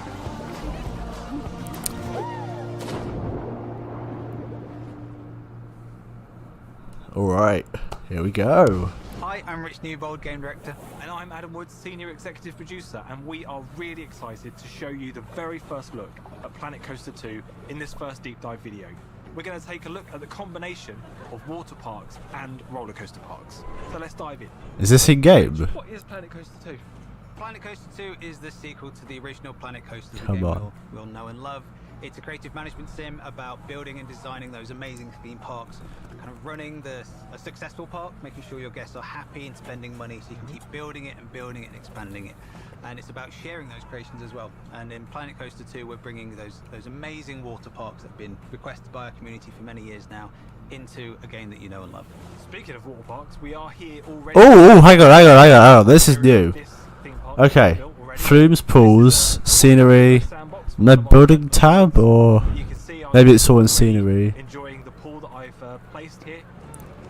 A: Alright, here we go.
D: Hi, I'm Rich Newbold, Game Director. And I'm Adam Woods, Senior Executive Producer, and we are really excited to show you the very first look at Planet Coaster 2 in this first deep dive video. We're going to take a look at the combination of water parks and roller coaster parks. So let's dive in.
A: Is this in game?
D: What is Planet Coaster 2?
E: Planet Coaster 2 is the sequel to the original Planet Coaster, the
A: Come
E: game
A: on.
E: we'll know and love. It's a creative management sim about building and designing those amazing theme parks, kind of running a successful park, making sure your guests are happy and spending money so you can keep building it and expanding it. And it's about sharing those creations as well. And in Planet Coaster 2, we're bringing those amazing water parks that have been requested by our community for many years now into a game that you know and love.
D: Speaking of water parks, we are here already.
A: Oh, hang on. This is new.
D: This theme park
A: Okay.
D: is built already.
A: Flumes, pools, scenery.
D: Sandbox.
A: No building tab, or
D: You can see I'm
A: maybe it's all in scenery.
D: enjoying the pool that I've placed here.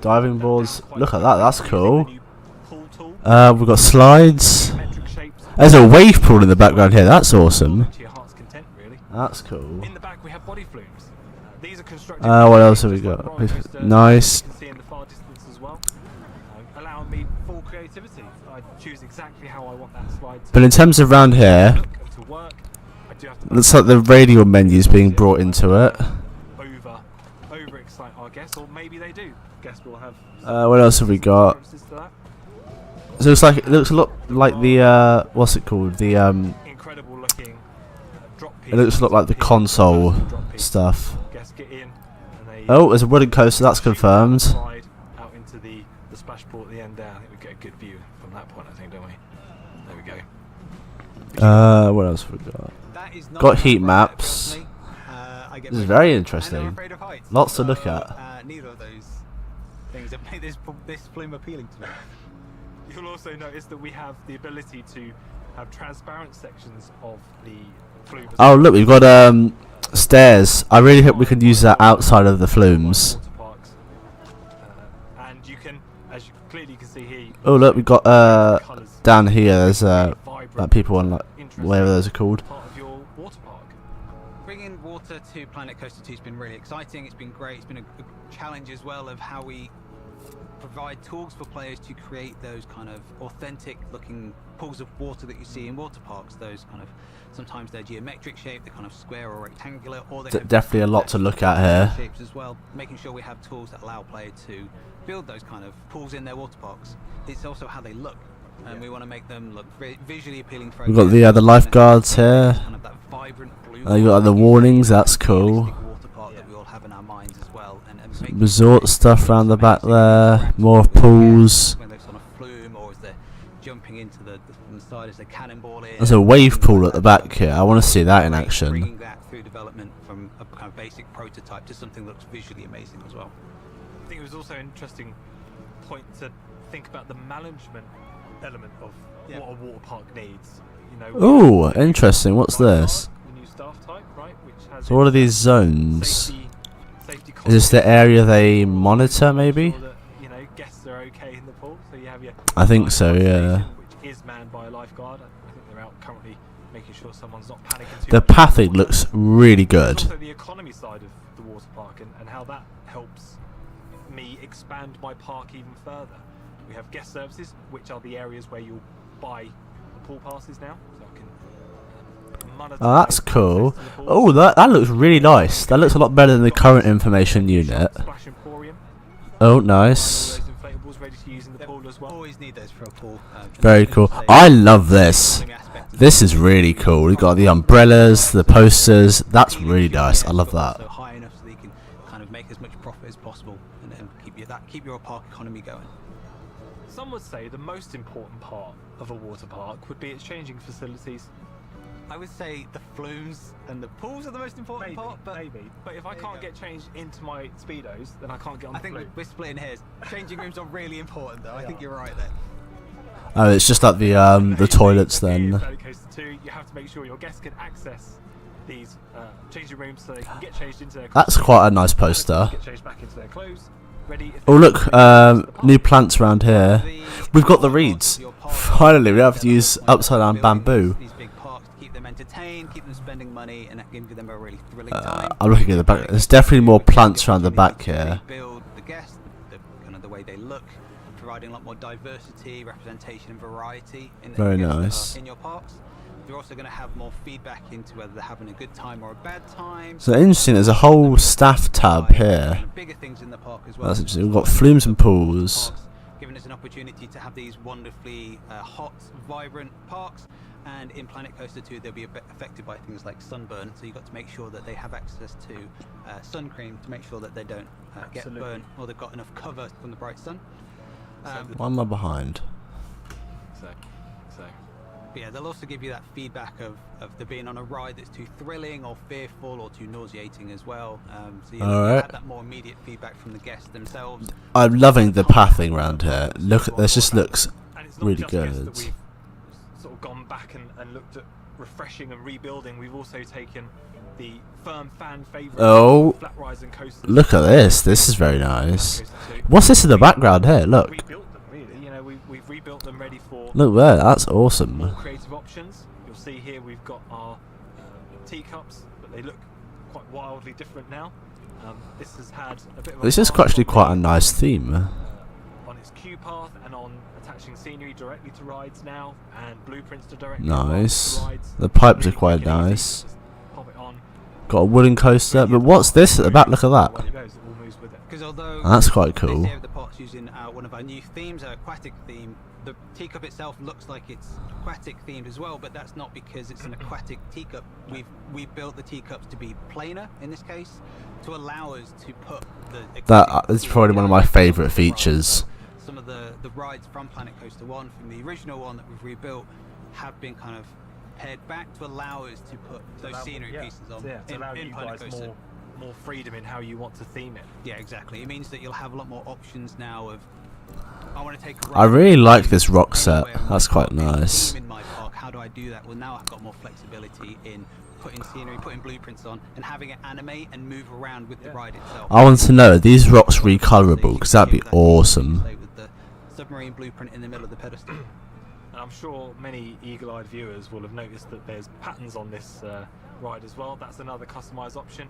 A: Diving boards. Look at that. That's cool.
D: Pool tool,
A: We've got slides.
D: metric shapes.
A: There's a wave pool in the background here. That's awesome.
D: To your heart's content, really.
A: That's cool.
D: In the back, we have body flumes. These are constructed.
A: What else have we
D: just like
A: got?
D: roller coaster,
A: Nice.
D: You can see in the far distance as well, allowing me full creativity. I choose exactly how I want that slide to
A: But in terms of round here,
D: look and to work. I do have to
A: looks like the radial menu's being brought into it.
D: over excite our guests, or maybe they do. Guests will have.
A: What else have we got?
D: references to that.
A: So it looks a lot like the what's it called? The
D: Incredible looking drop piece.
A: it looks a lot like the console
D: Drop piece.
A: stuff.
D: Guests get in and they
A: Oh, there's a wooden coaster. That's confirmed.
D: slide out into the splash pool at the end there. I think we get a good view from that point, I think, don't we? There we go.
A: What else have we got?
E: That is not
A: Got
E: my
A: heat
E: right,
A: maps.
E: personally. I get
A: This is
E: afraid
A: very
E: of heights, and
A: interesting.
E: I'm afraid of heights.
A: Lots to look at.
E: Neither of those things that make this flume appealing to me.
D: You'll also notice that we have the ability to have transparent sections of the flume. as
A: Oh
D: well.
A: look, we've got stairs. I really hope we can use that outside of the flumes.
D: Water parks. And you can, as you clearly can see here,
A: Oh look, we've got
D: colours.
A: down here. There's
D: Vibrant,
A: like people on like
D: interesting
A: whatever those are called.
D: part of your water park.
E: Bringing water to Planet Coaster 2 has been really exciting. It's been great. It's been a challenge as well of how we provide tools for players to create those kind of authentic looking pools of water that you see in water parks. Those kind of, sometimes they're geometric shape, they're kind of square or rectangular, or they have
A: Definitely a lot to look at here.
E: shapes as well. Making sure we have tools that allow players to build those kind of pools in their water parks. It's also how they look, and we want to make them look visually appealing for
A: We've got
E: guests.
A: the lifeguards here.
E: Kind of that vibrant blue.
A: You got the warnings. That's cool.
E: realistic water park that we all have in our minds as well, and make
A: Resort
E: it
A: stuff around the back
E: amazing
A: there. More
E: for the
A: pools.
E: guests when they're on a flume, or as they're jumping into from the side as they cannonball in.
A: There's a wave pool at the back here. I want to see that in action.
E: Bringing that through development from a kind of basic prototype to something that looks visually amazing as well.
D: I think it was also an interesting point to think about the management element of what a water park needs. You know,
A: Ooh, interesting. What's this?
D: The new staff type, right? Which has
A: So what are
D: its
A: these zones?
D: safety
A: Is this the
D: controls,
A: area they monitor, maybe?
D: sure that, you know, guests are okay in the pool. So you have your
A: I think so,
D: lifeguard
A: yeah.
D: station, which is manned by a lifeguard. I think they're out currently making sure someone's not panicking too
A: The
D: much.
A: pathing looks really
D: There's
A: good.
D: also the economy side of the water park and how that helps me expand my park even further. We have guest services, which are the areas where you'll buy the pool passes now, so I can monetize
A: Oh, that's cool.
D: access to the pool.
A: Oh, that looks really nice. That looks a lot better than the current information unit.
D: Splash Emporium.
A: Oh, nice.
D: Those inflatables ready to use in the pool as well.
E: Always need those for a pool.
A: Very cool. I love this. This is really cool. We've got the umbrellas, the posters. That's really nice. I love that.
E: So high enough so that you can kind of make as much profit as possible and keep your park economy going.
D: Some would say the most important part of a water park would be its changing facilities.
E: I would say the flumes and the pools are the most important part, but
D: But if I can't get changed into my speedos, then I can't get on
E: I
D: the
E: think
D: flume.
E: we're splitting hairs. Changing rooms are really important, though. I think you're right there.
A: Oh, it's just like the toilets then.
D: Planet Coaster 2, you have to make sure your guests can access these changing rooms so they can get changed into their clothes.
A: That's quite a nice poster.
D: Get changed back into their clothes. Ready if
A: Oh
D: they
A: look,
D: want to
A: new plants around here. We've got the reeds. Finally, we have to use upside down bamboo.
E: These big parks to keep them entertained, keep them spending money, and that gives them a really thrilling time.
A: I'm looking at the back. There's definitely more plants around the back here.
E: Build the guests, kind of the way they look, providing a lot more diversity, representation, and variety in
A: Very
E: the guests that
A: nice.
E: are in your parks. You're also going to have more feedback into whether they're having a good time or a bad time.
A: So interesting. There's a whole staff tab here.
E: Bigger things in the park as well.
A: That's interesting. We've got flumes and pools.
E: Giving us an opportunity to have these wonderfully hot, vibrant parks. And in Planet Coaster 2, they'll be affected by things like sunburn. So you've got to make sure that they have access to sun cream to make sure that they don't get burnt or they've got enough cover from the bright sun.
A: Why am I behind?
D: So.
E: But yeah, they'll also give you that feedback of there being on a ride that's too thrilling or fearful or too nauseating as well. So you have that more immediate feedback from the guests themselves.
A: I'm loving the pathing around here. Look at this. Just looks
D: And it's not
A: really
D: just guests
A: good.
D: that we've sort of gone back and looked at refreshing and rebuilding. We've also taken the firm fan favourite flat rise and coasters.
A: Look at this. This is very nice. What's this in the background here? Look.
D: Rebuilt them, really. You know, we've rebuilt them ready for
A: Look there. That's awesome.
D: more creative options. You'll see here we've got our teacups, but they look quite wildly different now. This has had a bit of a
A: This is
D: path
A: actually
D: on
A: quite a
D: the,
A: nice theme.
D: on its queue path and on attaching scenery directly to rides now and blueprints to directly
A: Nice.
D: to rides.
A: The pipes are
D: Really
A: quite
D: quick and easy.
A: nice.
D: Just pop it on.
A: Got a wooden coaster. But what's this at the back? Look at
D: Away
A: that.
D: it goes, it all moves with it.
E: Because although
A: That's quite cool.
E: this year the park's using one of our new themes, our aquatic theme, the teacup itself looks like it's aquatic themed as well, but that's not because it's an aquatic teacup. We've built the teacups to be planar in this case, to allow us to put the
A: That is probably one of my favourite features.
E: Some of the rides from Planet Coaster 1, from the original one that we've rebuilt, have been kind of pared back to allow us to put those scenery pieces on
D: to allow
E: in
D: you
E: Planet
D: guys
E: Coaster.
D: more freedom in how you want to theme it.
E: Yeah, exactly. It means that you'll have a lot more options now of I want to take a
A: I
E: ride
A: really like this rock set.
E: anywhere in
A: That's
E: my
A: quite
E: park,
A: nice.
E: theme in my park. How do I do that? Well, now I've got more flexibility in putting scenery, putting blueprints on, and having it animate and move around with the ride itself.
A: I want to know, are these rocks recolorable? Because that'd be awesome.
E: With the submarine blueprint in the middle of the pedestal.
D: And I'm sure many eagle-eyed viewers will have noticed that there's patterns on this ride as well. That's another customized option.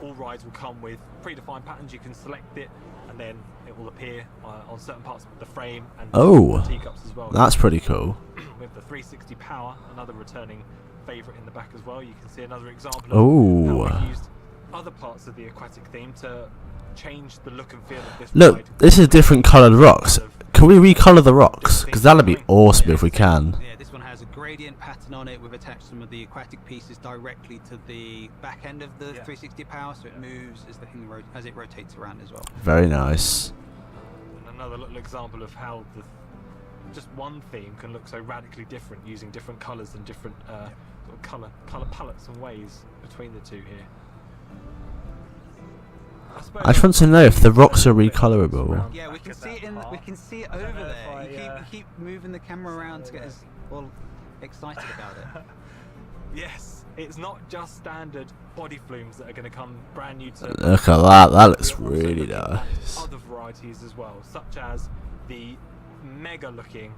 D: All rides will come with predefined patterns. You can select it and then it will appear on certain parts of the frame and
A: Oh,
D: the teacups as well.
A: that's pretty cool.
D: With the 360 power, another returning favourite in the back as well. You can see another example of
A: Oh.
D: how we've used other parts of the aquatic theme to change the look and feel of this
A: Look,
D: ride.
A: this is different coloured rocks. Can we recolor the rocks? Because that'd be awesome if we can.
E: Yeah, this one has a gradient pattern on it. We've attached some of the aquatic pieces directly to the back end of the 360 power, so it moves as the thing as it rotates around as well.
A: Very nice.
D: And another little example of how just one theme can look so radically different using different colours and different sort of colour palettes and ways between the two here.
A: I just want to know if the rocks are recolorable.
E: Yeah, we can see it we can see it over there. You keep moving the camera around to get us all excited about it.
D: Yes, it's not just standard body flumes that are going to come brand new to.
A: Look at that. That looks
D: We're also
A: really
D: looking at
A: nice.
D: Other varieties as well, such as the mega looking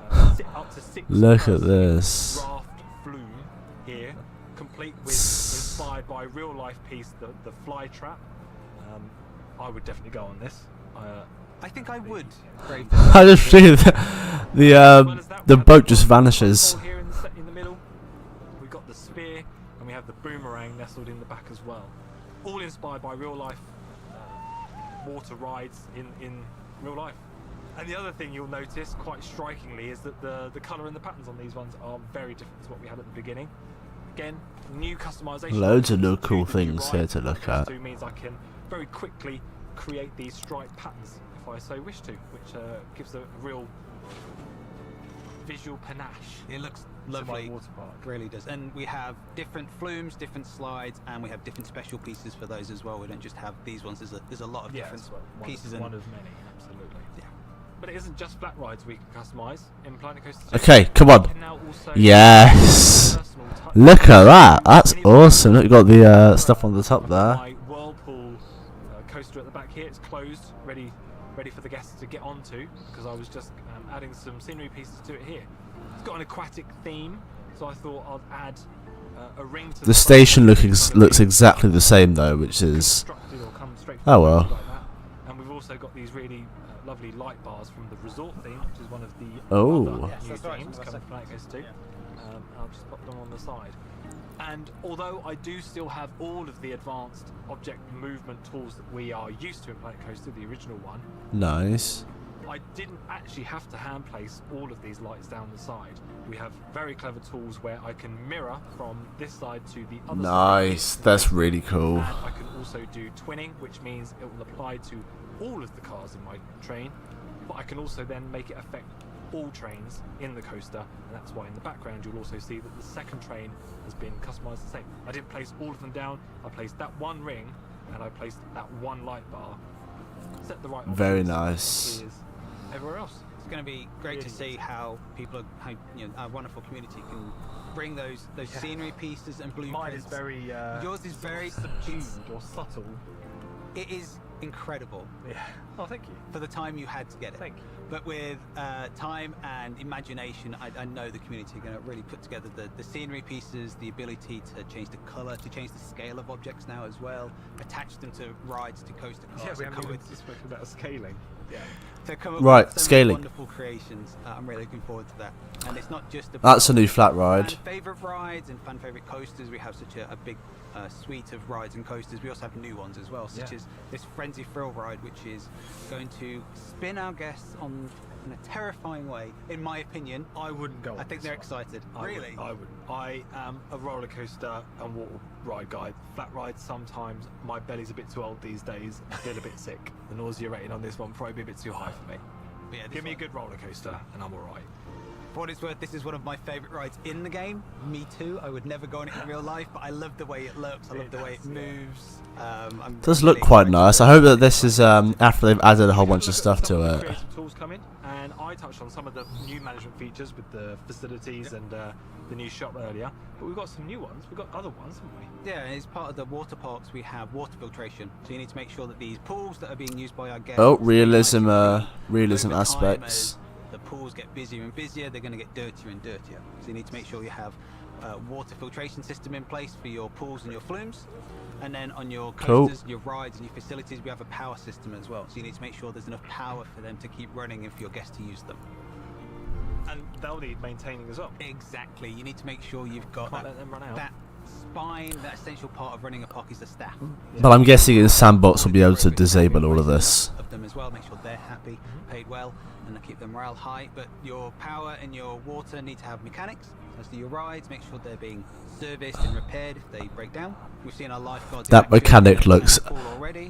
D: up to 6
A: Look at
D: person
A: this.
D: raft flume here, complete with inspired by real life piece, the fly trap. I would definitely go on this.
E: I think I would.
A: I just see the boat just vanishes.
D: Here in the middle, we've got the spear and we have the boomerang nestled in the back as well. All inspired by real life water rides in real life. And the other thing you'll notice quite strikingly is that the colour and the patterns on these ones are very different to what we had at the beginning. Again, new customization.
A: Loads of new cool things here to look at.
D: Means I can very quickly create these stripe patterns if I so wish to, which gives a real visual panache.
E: It looks lovely,
D: water park.
E: Really does. And we have different flumes, different slides, and we have different special pieces for those as well. We don't just have these ones. There's a lot of different pieces.
D: One of many, absolutely. Yeah. But it isn't just flat rides we can customise in Planet Coaster 2.
A: Okay, come on. Yes. Look at that. That's awesome. Look, you've got the stuff on the top there.
D: My whirlpool coaster at the back here. It's closed, ready for the guests to get onto, because I was just adding some scenery pieces to it here. It's got an aquatic theme, so I thought I'd add a ring to
A: the station looks exactly the same though, which is oh well.
D: Like that. And we've also got these really lovely light bars from the resort theme, which is one of the other new themes coming from Planet Coaster 2. I'll just pop them on the side. And although I do still have all of the advanced object movement tools that we are used to in Planet Coaster, the original one,
A: nice.
D: I didn't actually have to hand place all of these lights down the side. We have very clever tools where I can mirror from this side to the other side.
A: Nice, that's really cool.
D: And I can also do twinning, which means it will apply to all of the cars in my train, but I can also then make it affect all trains in the coaster, and that's why in the background you'll also see that the second train has been customized the same. I didn't place all of them down, I placed that one ring and I placed that one light bar. Set the right
A: very nice.
D: Everywhere else.
E: It's going to be great to see how people, our wonderful community can bring those scenery pieces and blueprints.
D: Mine is very
E: yours is very
D: subdued or subtle.
E: It is incredible.
D: Yeah. Oh, thank you.
E: For the time you had to get it.
D: Thank you.
E: But with time and imagination, I know the community are going to really put together the scenery pieces, the ability to change the colour, to change the scale of objects now as well, attach them to rides, to coaster cars.
D: Yeah, we haven't even spoken about scaling. Yeah.
E: So come up
A: right,
E: with so
A: scaling.
E: many wonderful creations. I'm really looking forward to that. And it's not just
A: that's a new flat ride.
E: Fan favourite rides and fan favourite coasters. We have such a big suite of rides and coasters. We also have new ones as well, such as this Frenzy Thrill ride, which is going to spin our guests on in a terrifying way. In my opinion,
D: I wouldn't go.
E: I think they're excited. Really?
D: I would. I am a roller coaster and water ride guy. Flat rides sometimes my belly's a bit too old these days. I feel a bit sick. The nausea rating on this one probably be a bit too high for me.
E: But yeah,
D: give me a good roller coaster and I'm alright.
E: For what it's worth, this is one of my favourite rides in the game. Me too. I would never go on it in real life, but I love the way it looks. I love the way it moves.
A: It does look quite nice. I hope that this is after they've added a whole bunch of stuff to it.
D: Creative tools come in, and I touched on some of the new management features with the facilities and the new shop earlier. But we've got some new ones. We've got other ones, haven't we?
E: Yeah, as part of the water parks, we have water filtration. So you need to make sure that these pools that are being used by our guests.
A: Oh, realism aspects.
E: The pools get busier and busier, they're going to get dirtier and dirtier. So you need to make sure you have a water filtration system in place for your pools and your flumes. And then on your coasters, your rides and your facilities, we have a power system as well. So you need to make sure there's enough power for them to keep running and for your guests to use them.
D: And they'll need maintaining as well.
E: Exactly. You need to make sure you've got
D: let them run out.
E: That spine, that essential part of running a park is the staff.
A: But I'm guessing in Sandbox will be able to disable all of this.
E: Of them as well, make sure they're happy, paid well, and they keep their morale high. But your power and your water need to have mechanics. As do your rides, make sure they're being serviced and repaired if they break down. We've seen our lifeguards.
A: That mechanic looks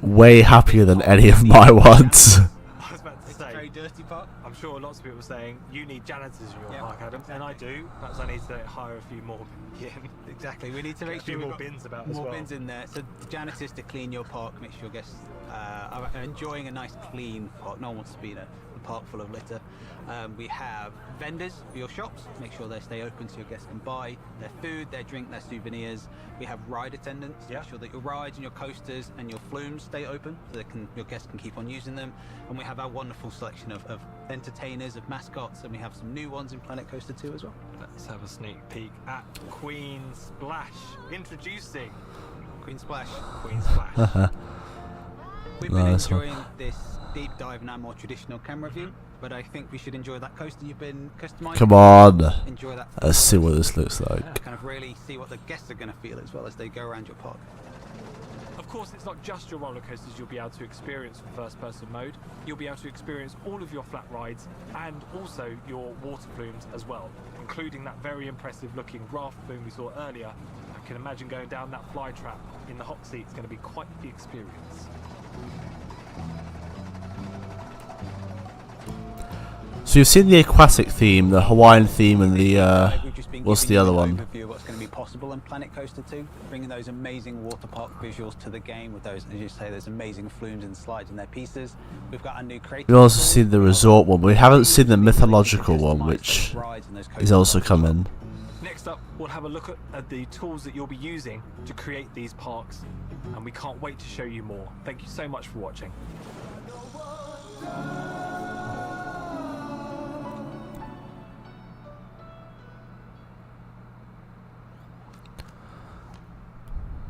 A: way happier than any of my ones.
D: I was about to say,
E: a very dirty park.
D: I'm sure lots of people are saying you need janitors in your park, Adam, and I do. Perhaps I need to hire a few more.
E: Exactly. We need to make
D: sure
E: we've
D: more
E: got
D: bins about
E: more
D: as well.
E: bins in there. So the janitors to clean your park, make sure guests are enjoying a nice clean park. No one wants to be in a park full of litter. We have vendors for your shops. Make sure they stay open so your guests can buy their food, their drink, their souvenirs. We have ride attendants. Make sure that your rides and your coasters and your flumes stay open so your guests can keep on using them. And we have our wonderful selection of entertainers, of mascots, and we have some new ones in Planet Coaster 2 as well.
D: Let's have a sneak peek at Queen Splash. Introducing
E: Queen Splash.
D: Queen Splash.
E: We've been enjoying this deep dive in our more traditional camera view, but I think we should enjoy that coaster you've been customizing.
A: Come on.
E: Enjoy that.
A: Let's see what this looks like.
E: Kind of really see what the guests are going to feel as well as they go around your park.
D: Of course, it's not just your roller coasters you'll be able to experience for first-person mode. You'll be able to experience all of your flat rides and also your water flumes as well, including that very impressive-looking raft flume we saw earlier. I can imagine going down that fly trap in the hot seat is going to be quite the experience.
A: So you've seen the aquatic theme, the Hawaiian theme, and the what's the other one?
E: Overview of what's going to be possible in Planet Coaster 2, bringing those amazing water park visuals to the game with those, as you say, those amazing flumes and slides and their pieces. We've got a new creative.
A: We've also seen the resort one, but we haven't seen the mythological one, which is also coming.
D: Next up, we'll have a look at the tools that you'll be using to create these parks, and we can't wait to show you more. Thank you so much for watching.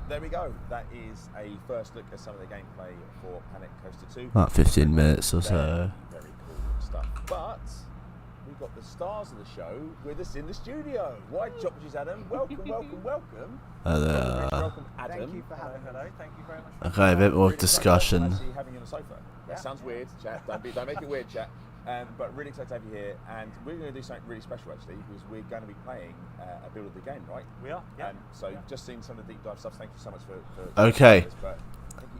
B: There we go. That is a first look at some of the gameplay for Planet Coaster 2.
A: About 15 minutes or so.
B: Very cool stuff. But we've got the stars of the show with us in the studio. White Choppies, Adam. Welcome, welcome, welcome. Welcome, Adam.
F: Thank you for having me. Thank you very much.
A: Okay, a bit more discussion.
B: Actually having you on the sofa. That sounds weird, chat. Don't make it weird, chat. But really excited to have you here, and we're going to do something really special actually, because we're going to be playing a build of the game, right?
F: We are. Yeah.
B: So just seeing some of the deep dive stuff. Thank you so much for
A: Okay.
B: this, but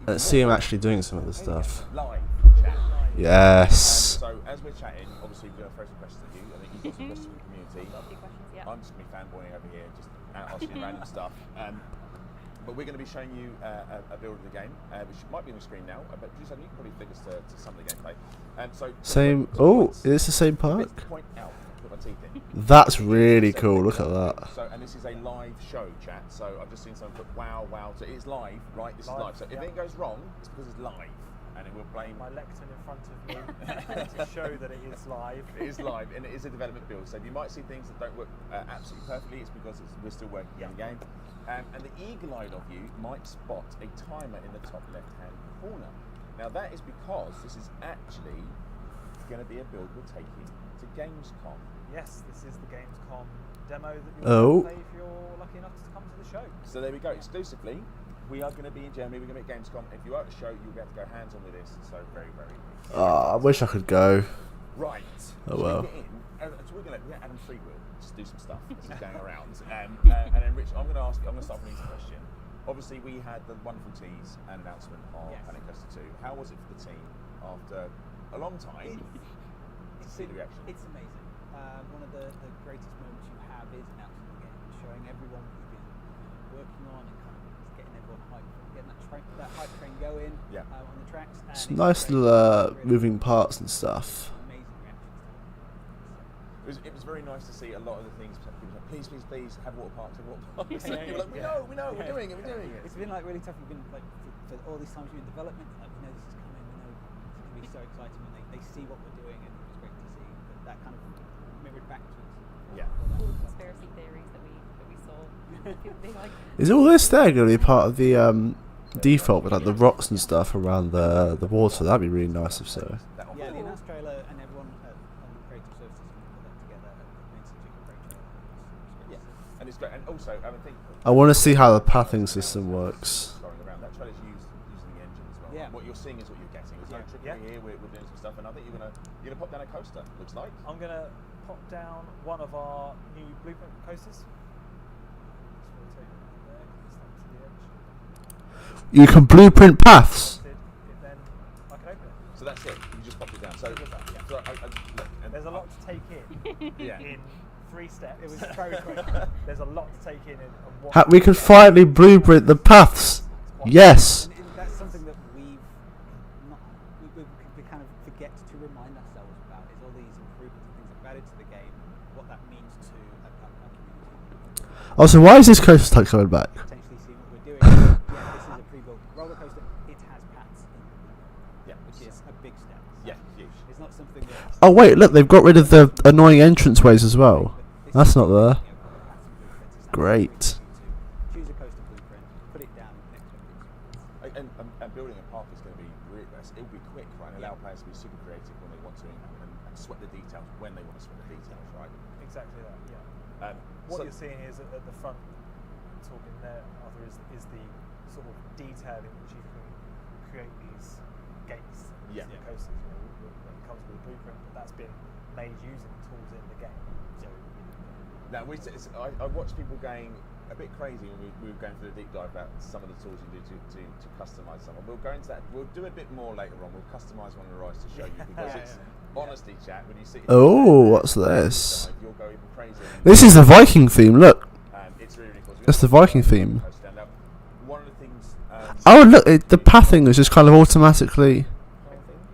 A: Let's see him actually doing some of the stuff.
B: Live chat.
A: Yes.
B: So as we're chatting, obviously we're going to throw some questions at you. I think you've got some questions from the community. I'm just going to be fanboying over here, just asking you random stuff. But we're going to be showing you a build of the game, which might be on the screen now. But just, you can probably figure us to some of the gameplay. So
A: Same. Oh, is this the same park?
B: Point out, put my teeth in.
A: That's really cool. Look at that.
B: So, and this is a live show, chat. So I've just seen someone put wow, wow. So it is live, right? This is live. So if it goes wrong, it's because it's live, and it will blame
F: my lectern in front of me to show that it is live.
B: It is live, and it is a development build. So if you might see things that don't work absolutely perfectly, it's because we're still working on the game. And the eagle-eyed of you might spot a timer in the top left-hand corner. Now that is because this is actually going to be a build we're taking to Gamescom.
F: Yes, this is the Gamescom demo that you'll play if you're lucky enough to come to the show.
B: So there we go. Exclusively, we are going to be in Germany. We're going to be at Gamescom. If you are at the show, you'll be able to go hands-on with this. So very, very cool.
A: I wish I could go.
B: Right.
A: Oh well.
B: So we're going to let Adam Freewill just do some stuff as he's going around. And then Rich, I'm going to start with an easy question. Obviously, we had the wonderful tease and announcement of Planet Coaster 2. How was it for the team after a long time to see the reaction?
G: It's amazing. One of the greatest moments you have is announcing the game, showing everyone what you've been working on and kind of just getting everyone hyped, getting that hype train going on the tracks. And
A: It's nice little moving parts and stuff.
B: It was very nice to see a lot of the things. People like, please, please, please, have water parks, have water parks. Like, we know, we're doing it, we're doing it.
G: It's been like really tough. You've been like for all these times you're in development, like we know this is coming, we know it's going to be so exciting when they see what we're doing, and it was great to see that kind of mirrored back to us.
B: Yeah.
C: All the conspiracy theories that we saw. People being like,
A: Is all this there going to be part of the default with like the rocks and stuff around the water? That'd be really nice if so.
G: Yeah, the announced trailer and everyone on the creative services put that together made such a great trailer.
B: Yeah, and it's great. And also, I think
A: I want to see how the pathing system works.
B: going around that trailer's using the engine as well.
G: Yeah.
B: What you're seeing is what you're getting. There's no trickery here. We're doing some stuff, and I think you're gonna pop down a coaster. Looks like.
F: I'm going to pop down one of our new blueprint coasters.
A: You can blueprint paths.
F: Then I can open it.
B: So that's it. You just pop it down. So,
F: Look,
B: and
F: there's a lot to take in.
B: Yeah.
F: In 3 steps. It was very quick. There's a lot to take in.
A: We can finally blueprint the paths. Yes.
G: And that's something that we kind of forget to remind ourselves about, is all these improvements and things that we've added to the game, what that means to our community.
A: Also, why is this coaster type coming back?
G: Potentially seeing what we're doing. This is a pre-built roller coaster. It has paths in it, which is a big step.
B: Yeah, huge.
G: It's not something that...
A: Oh wait, look, they've got rid of the annoying entranceways as well. That's not there. Great.
G: Choose a coaster blueprint, put it down, next one.
B: And building a park is going to be really nice. It'll be quick, right? And allow players to be super creative when they want to, and sweat the details when they want to sweat the details, right?
F: Exactly that, yeah. What you're seeing is at the front, talking there, Arthur, is the sort of detail in which you can create these gates,
B: Yeah.
F: the coasters. When it comes with a blueprint, but that's been made using tools in the game. So
B: now I watched people going a bit crazy when we were going through the deep dive about some of the tools you do to customise someone. We'll go into that. We'll do a bit more later on. We'll customise one of the rides to show you because it's honestly, chat. When you see
A: Oh, what's this?
B: you'll go even crazy.
A: This is the Viking theme. Look,
B: it's really, really cool. So
A: that's the Viking theme.
B: now, one of the things.
A: Oh, look, the pathing is just kind of automatically.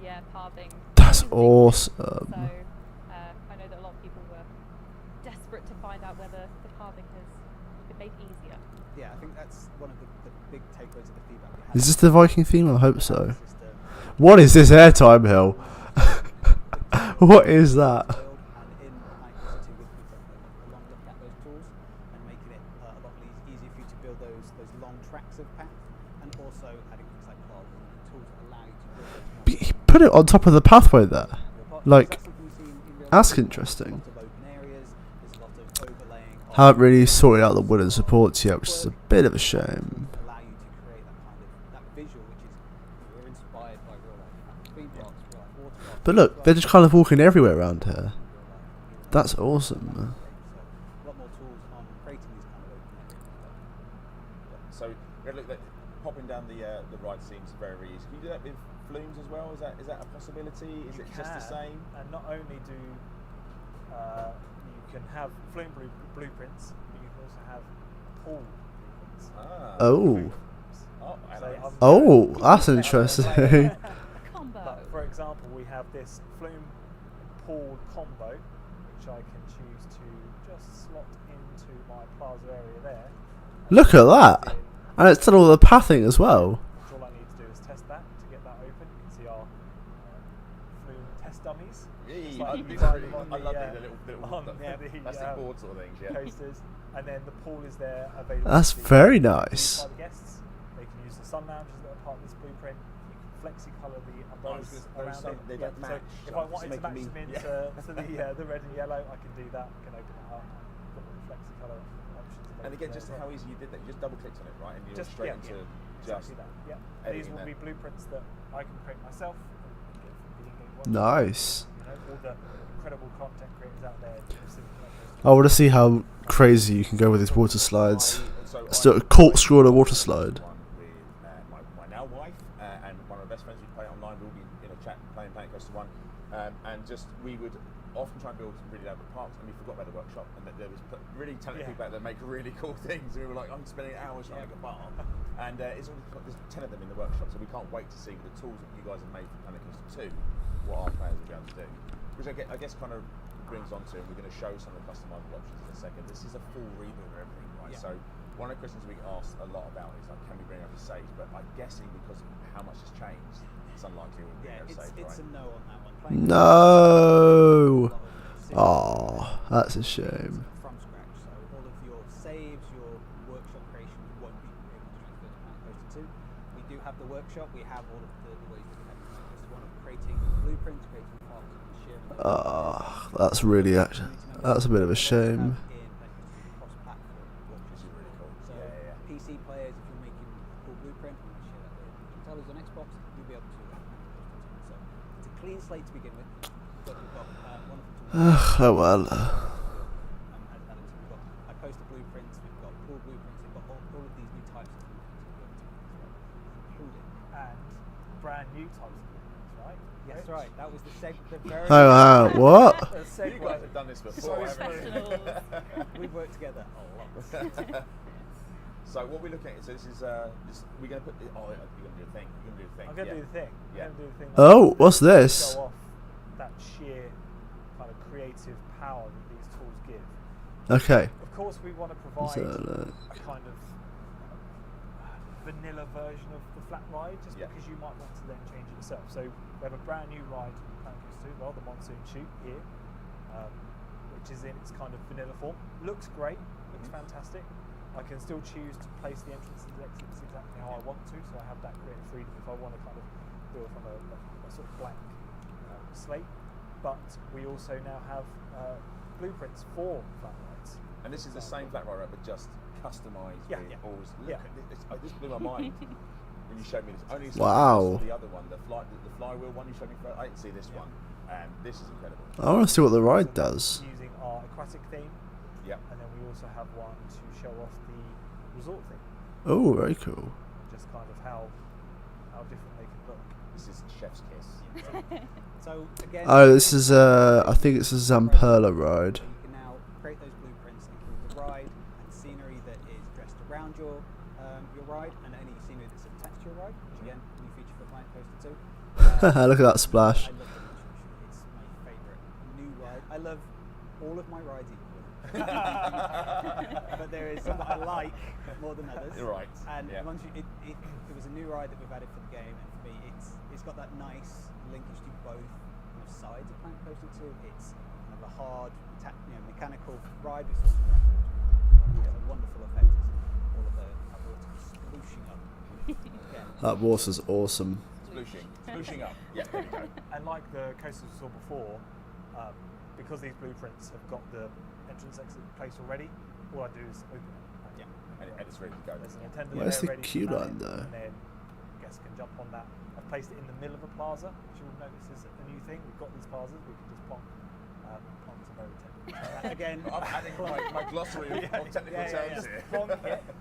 C: Yeah, pathing.
A: That's
C: So,
A: awesome.
C: I know that a lot of people were desperate to find out whether the pathing has been made easier.
G: Yeah, I think that's one of the big takeaways of the feedback we had.
A: Is this the Viking theme? I hope so.
G: System.
A: What is this airtime hill? What is that?
G: And in Planet Coaster 2, we've taken a long look at those tools and making it a lot easier for you to build those long tracks of path, and also adding things like paths and tools that allow you to build those.
A: He put it on top of the pathway there. Like,
G: That's something we've seen in real
A: that's
G: life.
A: interesting.
G: There's a lot of open areas, there's a lot of overlaying of
A: Haven't really sorted out the wooden supports yet, which is a bit of a shame.
G: allow you to create that visual, which is we're inspired by real life theme parks, real life water parks.
A: But look, they're just kind of walking everywhere around here. That's awesome.
G: So a lot more tools on creating these kind of open areas.
B: So look, popping down the ride seems very, very easy. Can you do that with flumes as well? Is that a possibility? Is it just the same?
F: And not only do you can have flume blueprints, but you can also have pool blueprints.
A: Oh.
F: So
A: Oh, that's interesting.
C: Combo.
F: But for example, we have this flume pool combo, which I can choose to just slot into my plaza area there.
A: Look at that. And it's done all the pathing as well.
F: All I need to do is test that to get that open. You can see our flume test dummies. Just like you buy them on
B: I love
F: the,
B: the little
F: on the
B: plastic board sort of things. Yeah.
F: coasters, and then the pool is there available.
A: That's
F: to be
A: very
F: used
A: nice.
F: By the guests, they can use the sun lounges that are part of this blueprint. You can flexi colour the umbrellas around it.
B: They
F: Yeah,
B: don't
F: so
B: match.
F: if I wanted to match them into the red and yellow, I can do that. I can open it up. Got all the flexi colour options.
B: And again,
F: available
B: just
F: there as
B: how
F: well.
B: easy you did that. You just double clicked on it, right, and you're straight into
F: exactly that. Yeah. These will be blueprints that I can create myself. And get from the in-game watch.
A: Nice.
F: You know, all the incredible content creators out there.
A: I want to see how crazy you can go with these water slides. It's a corkscrew on a water slide.
B: With my now wife and one of my best friends. We play it online. We'll be in a chat playing Planet Coaster 1, and just we would often try and build some really elaborate parks, and we forgot about the workshop, and that there was really talented people out there that make really cool things. We were like, I'm spending hours trying to make a park, and it's only there's 10 of them in the workshop, so we can't wait to see with the tools that you guys have made for Planet Coaster 2 what our players will be able to do. Which I guess kind of brings on to, and we're going to show some of the customizable options in a second. This is a full rebuild of everything, right? So one of the questions we get asked a lot about is like, can we bring up a stage? But I'm guessing because of how much has changed, it's unlikely we'll bring up a stage,
G: It's
B: right?
G: a no on that one.
A: No. Oh, that's a shame.
G: From scratch, so all of your saves, your workshop creations won't be able to transfer to Planet Coaster 2. We do have the workshop. We have all of the ways that we have in Planet Coaster 1 of creating blueprints, creating parts, and sharing them.
A: That's really that's a bit of a shame.
G: Cross-platform, which is really cool. So PC players, if you're making a cool blueprint and share that with controllers on Xbox, you'll be able to. So it's a clean slate to begin with. But we've got
A: Oh well.
G: we've got coaster blueprints, we've got pool blueprints, we've got all of these new types of blueprints including.
F: And brand new types of blueprints, right?
G: Yes, right. That was the very.
A: What?
B: You guys have done this before, haven't you?
G: We've worked together a lot.
B: So what we're looking at, so this is, we're going to put, you're going to do a thing. You're going to do a thing.
F: I'm going to do the thing.
B: Yeah.
F: I'm going to do the thing.
A: Oh, what's this?
F: Show off that sheer kind of creative power that these tools give.
A: Okay.
F: Of course, we want to provide a kind of vanilla version of the flat ride, just because you might want to then change it yourself. So we have a brand new ride in Planet Coaster 2, well, the Monsoon Chute here, which is in its kind of vanilla form. Looks great, looks fantastic. I can still choose to place the entrances and exits exactly how I want to, so I have that creative freedom if I want to kind of do it from a sort of blank slate. But we also now have blueprints for flat rides.
B: And this is the same flat ride, but just customised.
F: Yeah,
B: with
F: yeah.
B: all this. Look
F: Yeah.
B: at this. This blew my mind when you showed me this. Only
A: Wow.
B: the other one, the flywheel one you showed me first. I didn't see this one, and this is incredible.
A: I want to see what the ride does.
F: Using our aquatic theme.
B: Yep.
F: And then we also have one to show off the resort theme.
A: Oh, very cool.
F: Just kind of how different they can look.
B: This is chef's kiss.
G: So again,
A: Oh, this is I think it's a Zamperla ride.
G: So you can now create those blueprints, include the ride and scenery that is dressed around your ride, and any scenery that's attached to your ride, which again, new feature for Planet Coaster 2.
A: Look at that splash.
G: I love the Beach Rush. It's my favourite new ride. I love all of my rides equally. But there is some that I like more than others.
B: Right.
G: And
B: Yeah.
G: once it was a new ride that we've added for the game, and for me, it's got that nice linkage to both kind of sides of Planet Coaster 2. It's kind of a hard, mechanical ride, but it's also interactive. It's a wonderful effect. All of the water splooshing up. Again.
A: That water's awesome.
B: Splooshing up. Yeah, there we go.
F: And like the coasters we saw before, because these blueprints have got the entrance exit place already, all I do is open it.
B: And it's ready to go.
F: There's an attendant
A: Where's
F: there
A: the
F: ready to
A: queue
F: man
A: line
F: it,
A: though?
F: And then guests can jump on that. I've placed it in the middle of a plaza, which you'll notice is a new thing. We've got these plazas, we can just plonk. Plonk's a very technical.
G: Again,
B: I'm adding my glossary of technical terms here.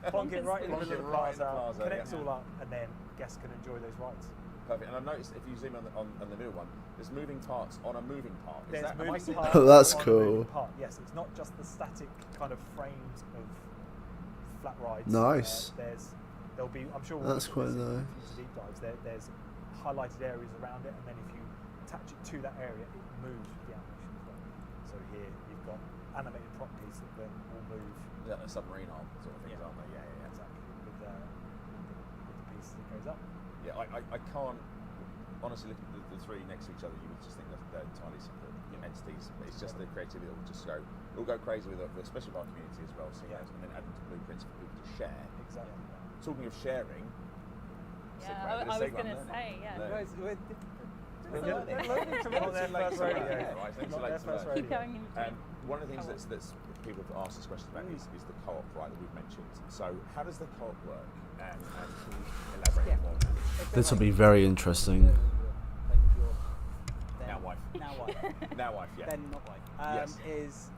F: Plonk it right in the middle of the plaza, connects
B: yeah.
F: all up, and then guests can enjoy those rides.
B: Perfect. And I've noticed if you zoom on the middle one, there's moving parts on a moving part. Is
F: There's
B: that, am I
F: moving
B: seeing
F: parts
B: that?
A: That's
F: on a
A: cool.
F: moving part. Yes, it's not just the static kind of frames of flat rides.
A: Nice.
F: There'll be, I'm sure
A: That's quite nice.
F: Deep dives. There's highlighted areas around it, and then if you attach it to that area, it moves with the animation as well. So here you've got animated properties that then will move.
B: Is that a submarine arm sort of things, aren't they? Yeah.
F: Exactly. With the piece that goes up.
B: Yeah, I can't honestly look at the three next to each other. You would just think that they're entirely separate entities. But it's just the creativity that will just go. It'll go crazy with especially with our community as well. Seeing those, and then adding to blueprints for people to share.
F: Exactly.
B: Talking of sharing.
C: Yeah, I was going to say, yeah. Keep going in between.
B: One of the things that's people have asked us questions about is the co-op, right, that we've mentioned. So how does the co-op work? And can you elaborate more on that?
A: This will be very interesting.
B: Now wife. Now wife, yeah.
G: Then not wife.
B: Yes.
G: Is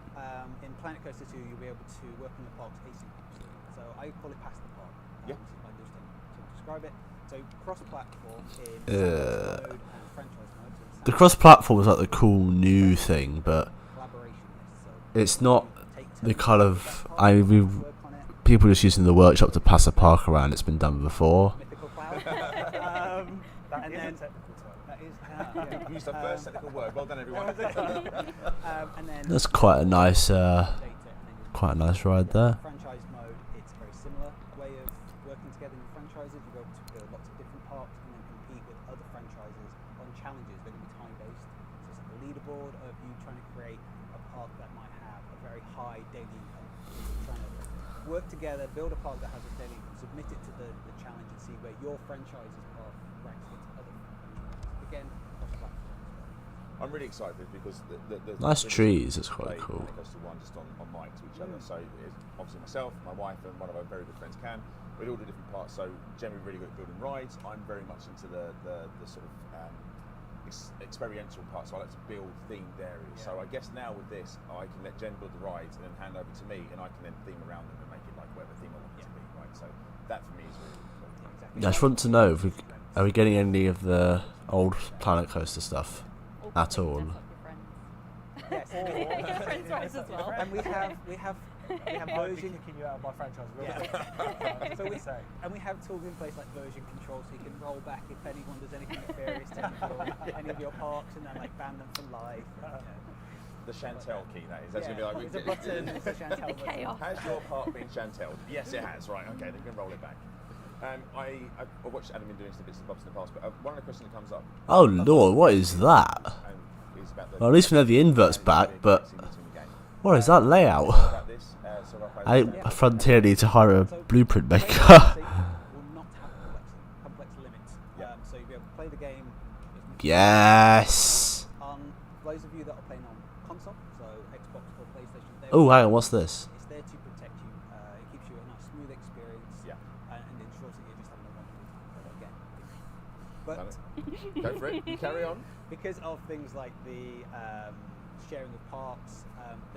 G: in Planet Coaster 2 you'll be able to work in the parks asynchronously. So I call it pass the park.
B: Yeah.
G: This is my understanding to describe it. So cross-platform in mode and franchise mode. So
A: The cross-platform is like the cool new thing, but
G: collaboration list. So
A: it's not
G: take
A: the
G: turns
A: kind
G: on
A: of
G: that park,
A: we've
G: work on it.
A: people just using the workshop to pass a park around. It's been done before.
G: Mythical cloud.
F: That
G: and
F: is
G: then
F: a technical term.
G: that is yeah.
B: We used our first technical word. Well done, everyone.
G: And then
A: That's quite a nice,
G: data, and then you'll
A: quite a nice ride there.
G: franchise mode, it's a very similar way of working together in franchises. You're able to build lots of different parks and then compete with other franchises on challenges. They're going to be time-based. So it's like a leaderboard of you trying to create a park that might have a very high daily income. You're trying to work together, build a park that has a daily income, submit it to the challenge and see where your franchise's park ranks against other franchises. Again, cross-platform.
B: I'm really excited because the
A: Nice trees, it's quite
B: play
A: cool.
B: Planet Coaster 1 just on mic to each other. So it's obviously myself, my wife, and one of our very good friends, Cam. We all do different parts. So generally really good at building rides. I'm very much into the sort of experiential part. So I like to build themed areas. So I guess now with this, I can let Jen build the rides and then hand over to me, and I can then theme around them and make it like whatever theme I want it to be. Right. So that for me is really cool.
G: Exactly.
A: I just want to know, are we getting any of the old Planet Coaster stuff at all?
G: Yes.
C: Friends rides as well.
G: And we have
F: I'd be
G: version.
F: kicking you out of my franchise real
G: Yeah.
F: quick.
G: So we
F: say.
G: and we have tools in place like version control, so you can roll back if anyone does anything nefarious to any of your parks, and then like ban them for life.
B: The Chantel key, that is. That's
G: Yeah,
B: going to be
G: it's a
B: like.
G: button. It's a Chantel
C: The
G: button.
C: chaos.
B: Has your part been Chantel? Yes, it has. Right. Okay. Then we can roll it back. I've watched Adam been doing some bits and bobs in the past, but one of the questions that comes up.
A: Oh lord, what is that?
B: Is about the
A: Well, at least we know the invert's back, but what is that layout?
B: About this, so
A: I Frontier need to hire a
G: So
A: blueprint
G: play
A: maker.
G: the game will not have complex limits.
B: Yeah.
G: So you'll be able to play the game.
A: Yes.
G: Those of you that that are playing on console, so Xbox or PlayStation.
A: Oh, hang on, what's this?
G: It's there to protect you. It gives you a nice smooth experience.
B: Yeah.
G: And ensures that you're just having a wonderful time again. But
B: Go for it. You carry on.
G: because of things like the sharing of parts,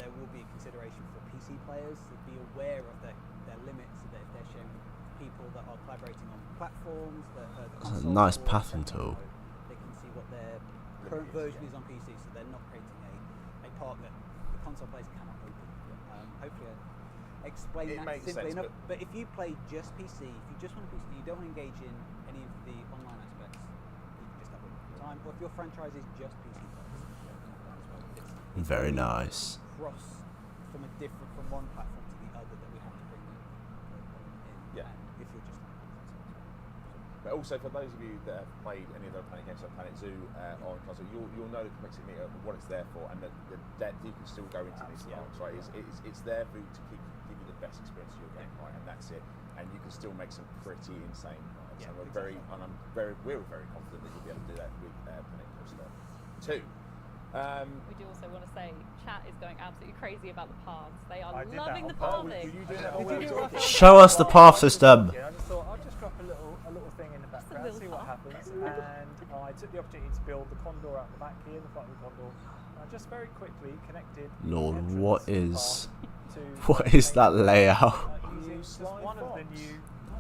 G: there will be a consideration for PC players to be aware of their limits, so that if they're sharing with people that are collaborating on platforms, that the
A: That's a
G: console
A: nice
G: or
A: pathing
G: etc.,
A: tool.
G: they can see what their current version is on PC, so they're not creating a part that the console players cannot open. Hopefully, I explain
B: It
G: that
B: makes
G: simply
B: sense,
G: enough. But if you play just PC, if you just want a PC, you don't want to engage in any of the online aspects, you can just have a time. Or if your franchise is just PC players, you can have that as well. It's
A: Very nice.
G: cross from one platform to the other that we have to bring in.
B: Yeah.
G: And if you're just on console.
B: But also for those of you that have played any of the Planet games like Planet Zoo on console, you'll know the complexity of what it's there for, and the depth you can still go into these parts, right? It's there for you to give you the best experience of your game, right? And that's it. And you can still make some pretty insane rides.
G: Yeah,
B: and we're
G: exactly.
B: very confident that you'll be able to do that with Planet Coaster 2.
C: We do also want to say, chat is going absolutely crazy about the paths. They are
F: I did that
C: loving
F: on
C: the
F: purpose.
C: pathing.
B: Were you doing that
F: Did
B: while we
F: you
B: were
F: do
B: talking?
F: it?
A: Show us the path system.
F: I just thought I'll just drop a little thing in the background,
C: little
F: see what
C: path.
F: happens. And I took the opportunity to build the condor out the back here, the front of the condor. And I just very quickly connected. the
A: Lord,
F: entrance
A: what
F: path
A: is
F: to
A: what
F: the
A: is
F: main
A: that
F: path,
A: layout?
F: using just
B: Slide
F: one of the
B: box.
F: new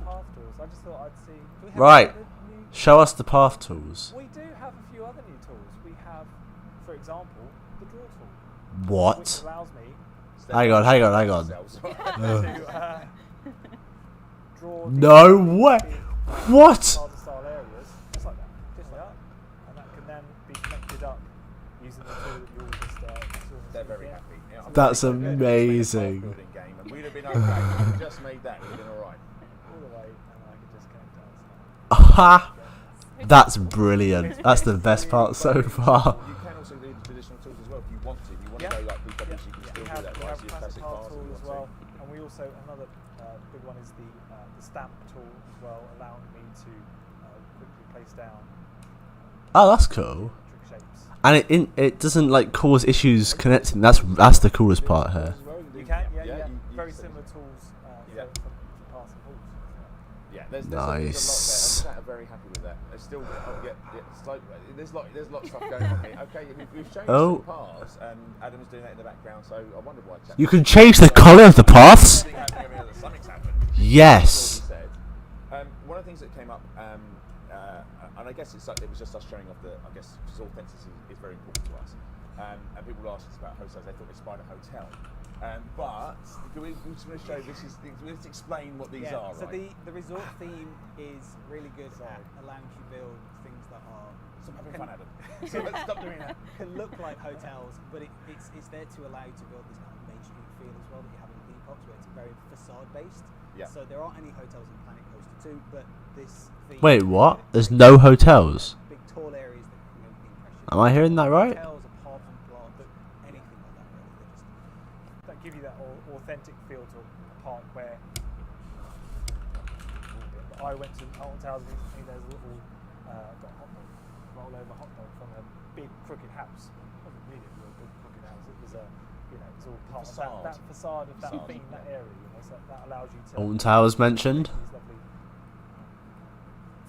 F: path tools. I just thought I'd see. Do we have
A: Right.
F: any other new-
A: Show us the path tools.
F: We do have a few other new tools. We have, for example, the draw tool, which
A: What?
F: allows me
A: Hang on.
B: Ourselves.
F: to draw. the
A: No way.
F: big
A: What?
F: style areas, just like that, and that can then be connected up using the tool that you all just saw.
B: They're very happy. Yeah, I'm
A: That's
B: very happy.
A: amazing.
B: Building game, and we'd have been okay. If we just made that, we'd have been all right.
F: All the way, and I can just connect
A: Ha! That's brilliant. That's the best part so far.
B: You can also do the traditional tools as well if you want to. You want to go like BW, you can still do that.
F: We
B: Right,
F: have
B: so
F: a
B: your
F: classic
B: classic
F: card
B: bars
F: tool
B: if you
F: as
B: want
F: well, and we also another big one is the stamp tool as well, allowing me to quickly place down
A: Oh, that's cool.
F: trick shapes.
A: And it doesn't like cause issues connecting. That's the coolest part here.
F: You can,
B: you
F: very
B: can-
F: similar tools
B: Yeah.
F: for passing halls.
B: Yeah, there's
A: Nice.
B: a lot there. I'm sat very happy with that. There's still, it's like, there's a lot of stuff going on here. Okay, we've shown
A: Oh.
B: you some paths, and Adam's doing that in the background. So I wondered why.
A: You can change the colour of the paths.
B: Something's happened.
A: Yes.
B: That's what he said. One of the things that came up, and I guess it was just us showing off I guess because authenticity is very important to us. And people asked us about hotels. They thought they spied a hotel. But we just want to show let's explain what these are.
G: So
B: right?
G: the resort theme is really good at allowing you to build things that are
B: Stop having fun, Adam. So let's stop doing that.
G: can look like hotels, but it's there to allow you to build this kind of Main Street feel as well that you have in Depop, where it's very facade based.
B: Yeah.
G: So there aren't any hotels in Planet Coaster 2, but this theme.
A: Wait, what? There's no hotels.
G: Big tall areas that can make the impression.
A: Am I hearing that right?
G: Hotels, apartment blocks, anything like that really. They're just
F: That give you that authentic feel to a park where I went to Alton Towers recently. There's a little got a hot dog, roll over hot dog from a big crooked house. It wasn't really a real big crooked house. It was it's all part of that facade of that theme, that area. So that allows you to.
A: Alton Towers mentioned.
F: These lovely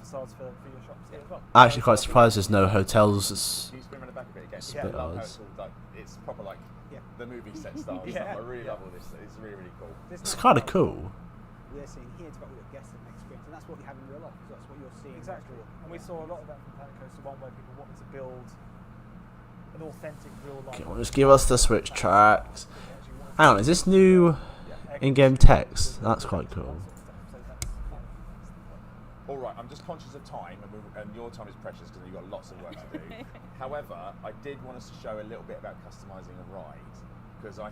F: facades for your shops here as well.
A: Actually, quite surprised there's no hotels.
B: Can you spin around the back a bit again?
A: Yeah.
B: I love how it's all like it's proper like the movie set style and stuff. I really love all this. It's really cool.
A: It's kind of cool.
G: we're seeing here. It's about what your guests have experienced, and that's what you have in real life. So that's what you're seeing.
F: Exactly. And we saw a lot of that from Planet Coaster 1, where people wanted to build an authentic real life.
A: Okay, well, just give us the Switch tracks. Hang on, is this new in-game text? That's quite cool.
B: All right, I'm just conscious of time, and your time is precious because you've got lots of work to do. However, I did want us to show a little bit about customizing a ride, because I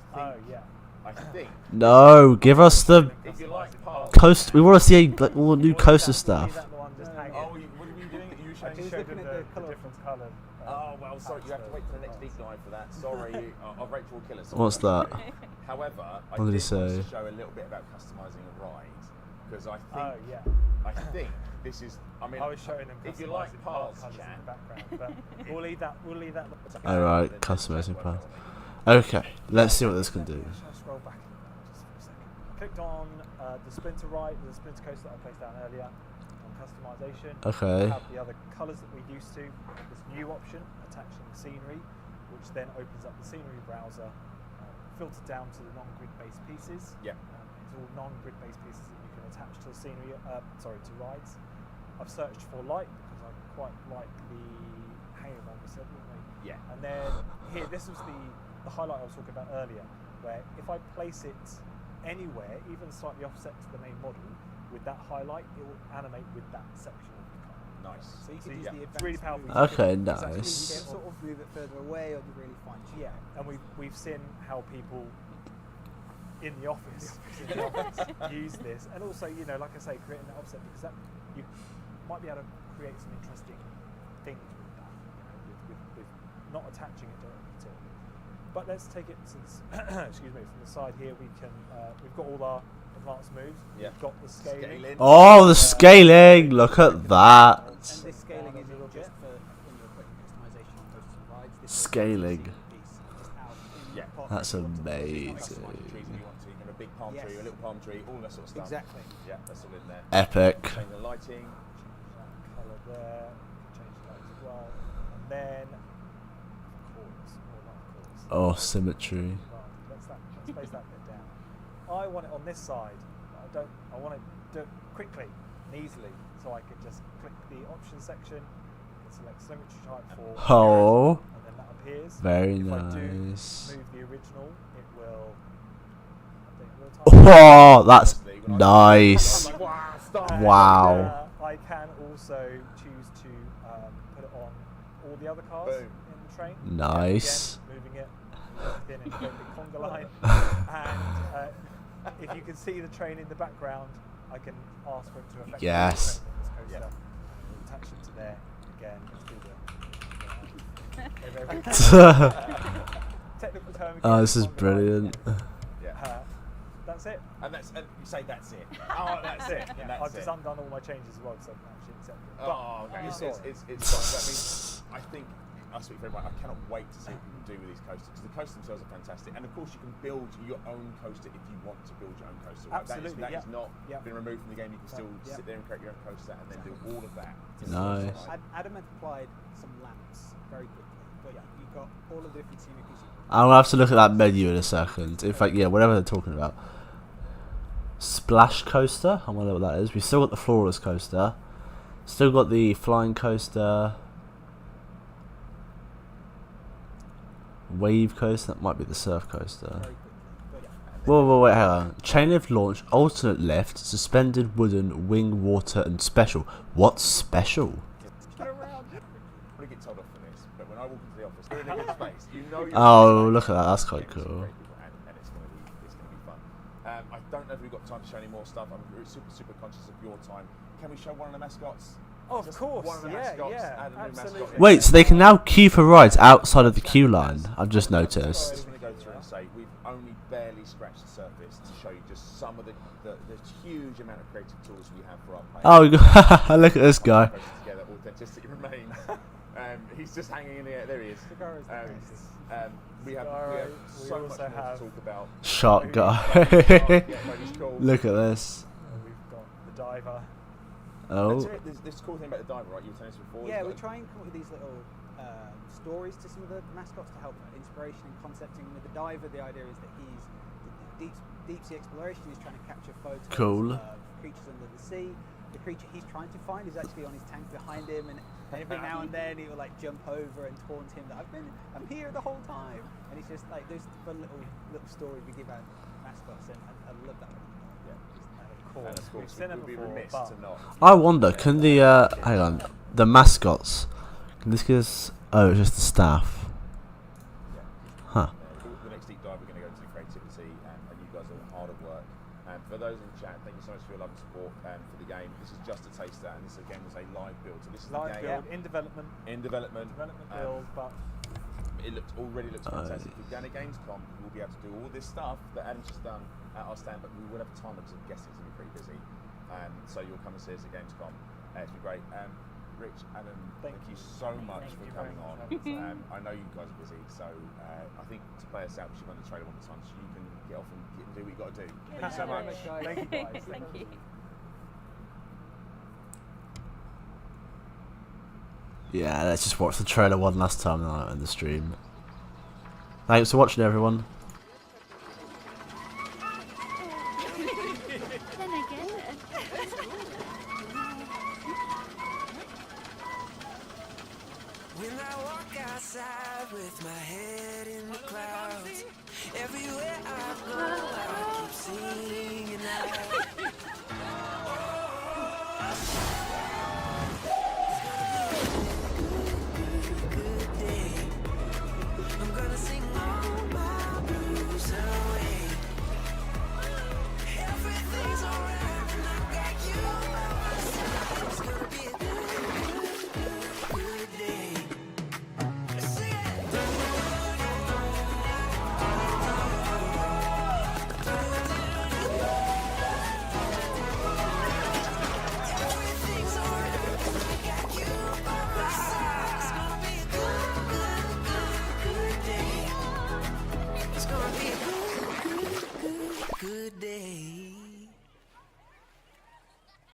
B: think.
A: No, give us the
B: If you like parts,
A: coast. We want to see like, all the new coaster stuff.
B: what were you doing? You were showing
F: Just looking at the different colour.
B: Oh well, sorry, you have to wait for the next deep dive for that. Sorry, Rachel will kill us.
A: What's that?
B: However,
A: What did he
B: want us
A: say?
B: to show a little bit about customizing a ride, because I think this is. I mean,
F: I was showing them
B: if you like
F: customizing
B: paths,
F: colours in
B: chat.
F: the background, but we'll leave that. We'll leave that.
A: Alright, customizing path. Okay, let's see what this can do.
F: Shall I scroll back just for a second? I clicked on the splinter right, the splinter coaster that I placed down earlier on customization.
A: Okay.
F: We have the other colours that we're used to. This new option, attaching scenery, which then opens up the scenery browser, filtered down to the non-grid based pieces.
B: Yeah.
F: It's all non-grid based pieces that you can attach to the scenery. To rides. I've searched for light because I quite like the hanging one we said, didn't we?
B: Yeah.
F: And then here, this was the highlight I was talking about earlier, where if I place it anywhere, even slightly offset to the main model, with that highlight, it will animate with that section of the car.
B: Nice.
G: So you
F: So
G: can use
F: yeah,
G: the
F: it's really
G: advanced
F: powerful.
G: move.
A: Okay,
G: You can
A: nice.
G: sort of move it further away or really fine tune
F: Yeah,
G: it.
F: and we've seen how people in the office use this, and also, you know, like I say, creating that offset, because that you might be able to create some interesting things with that, you know, with not attaching it directly to it. But let's take it since excuse me, from the side here. We can we've got all our advanced moves.
B: Yeah.
F: We've got the scaling.
A: Oh, the scaling! Look at that.
G: And this scaling isn't just for when you're putting customization on coasters and rides. This is
A: Scaling.
G: a piece, just how in
B: Yeah.
G: the park
A: That's
G: you want to put it.
A: amazing.
B: Customise the trees if you want to. You can have a big palm
G: Yes.
B: tree, or a little palm tree, all that sort of stuff.
G: Exactly.
B: Yeah, that's all in there.
A: Epic.
B: Change the lighting.
F: Change that colour there. Change that as well, and then of course.
A: Oh, symmetry.
F: Right, let's place that bit down. I want it on this side. I want it to do it quickly and easily, so I can just click the options section and select symmetry type for
A: Oh,
F: and then that appears.
A: very
F: if I do
A: nice.
F: move the original, it will update real time.
A: Oh, that's nice.
B: I'm like, wow, stop.
F: And,
A: Wow.
F: I can also choose to put it on all the other cars
B: Boom.
F: in the train.
A: Nice.
F: Again, moving it in a great big conga line. And if you can see the train in the background, I can ask for it to affect
A: Yes.
F: the train on this coaster. Attach it to there. Again, let's do the technical term.
A: Oh, this is
F: conga line.
A: brilliant.
B: Yeah.
F: That's it.
B: And you say that's it. Oh, that's it. And that's
F: I've just
B: it.
F: undone all my changes as well, because I can actually accept it.
B: Oh, okay.
F: you
B: It's
F: saw
B: fun.
F: it.
B: That means I think I speak for everyone. I cannot wait to see what you can do with these coasters, because the coasters themselves are fantastic. And of course, you can build your own coaster if you want to build your own coaster. Right?
F: Absolutely,
B: That is not
F: yeah.
B: been removed from the game. You can still
F: Yeah.
B: sit there and create your own coaster and then do all of that.
A: Nice.
G: Adam had applied some lamps very quickly, but you've got all of the different scenery pieces.
A: I'm gonna have to look at that menu in a second. In fact, yeah, whatever they're talking about. Splash coaster. I wonder what that is. We've still got the floorless coaster. Still got the flying coaster. Wave coaster. That might be the surf coaster.
G: Very quickly. But
A: Whoa, wait, hang on. Chain lift launch, alternate lift, suspended wooden, wing, water, and special. What's special?
B: Get around. I'm gonna get told off for this, but when I walk into the office, we're in a good space. You know you're
A: Oh,
B: in a good
A: look
B: space.
A: at that. That's quite
B: Yeah, it's
A: cool.
B: great people, and it's gonna be fun. I don't know if we've got time to show any more stuff. I'm super conscious of your time. Can we show one of the mascots?
F: Oh, of
B: Just
F: course,
B: one of the
F: yeah,
B: mascots,
F: yeah,
B: add a new mascot
F: absolutely.
B: in.
A: Wait, so they can now queue for rides outside of the queue line. I've just
B: I'm
A: noticed.
B: just going to go through and say we've only barely scratched the surface to show you just some of the huge amount of creative tools we have for our players.
A: Oh, look at this guy.
B: Together, authenticity remains. He's just hanging in the air. There he is.
F: Cigar is the greatest.
B: We have
F: Cigar,
B: so
F: we
B: much
F: also
B: more to
F: have-
B: talk about.
A: Shark guy.
B: Yeah, he's cool.
A: Look at this.
F: We've got the diver.
A: Oh.
B: There's this cool thing about the diver, right? You were telling us before.
G: yeah,
B: You've
G: we
B: got-
G: try and come up with these little stories to some of the mascots to help inspiration and concepting. With the diver, the idea is that he's deep sea exploration. He's trying to capture photos
A: Cool.
G: of creatures under the sea. The creature he's trying to find is actually on his tank behind him, and every now and then he will like jump over and taunt him that I'm here the whole time. And it's just like those fun little stories we give out mascots, and I love that one.
B: And of course,
F: We've seen it
B: we'd be
F: before,
B: remiss
F: but
B: to not.
A: I wonder, can the hang on, the mascots? Can this give us? Oh, it's just the staff. Huh.
B: The next deep dive, we're going to go to the creativity, and you guys are hard at work. And for those in chat, thank you so much for your love and support for the game. This is just a taster, and this again was a live build. So this is
F: live
B: the game
F: build in development.
B: in development.
F: Build, but
B: It already looks fantastic. If you're down at Gamescom, we'll be able to do all this stuff that Adam's just done at our stand, but we will have time because I'm guessing it's going to be pretty busy. So you'll come and see us at Gamescom. It's been great. Rich, Adam, thank you so much for coming on. I know you guys are busy, so I think to play us out, we should run the trailer one time so you can get off and do what you got to do. Thank you so much.
F: Thank you guys.
C: Thank you.
A: Yeah, let's just watch the trailer one last time tonight on the stream. Thanks for watching, everyone.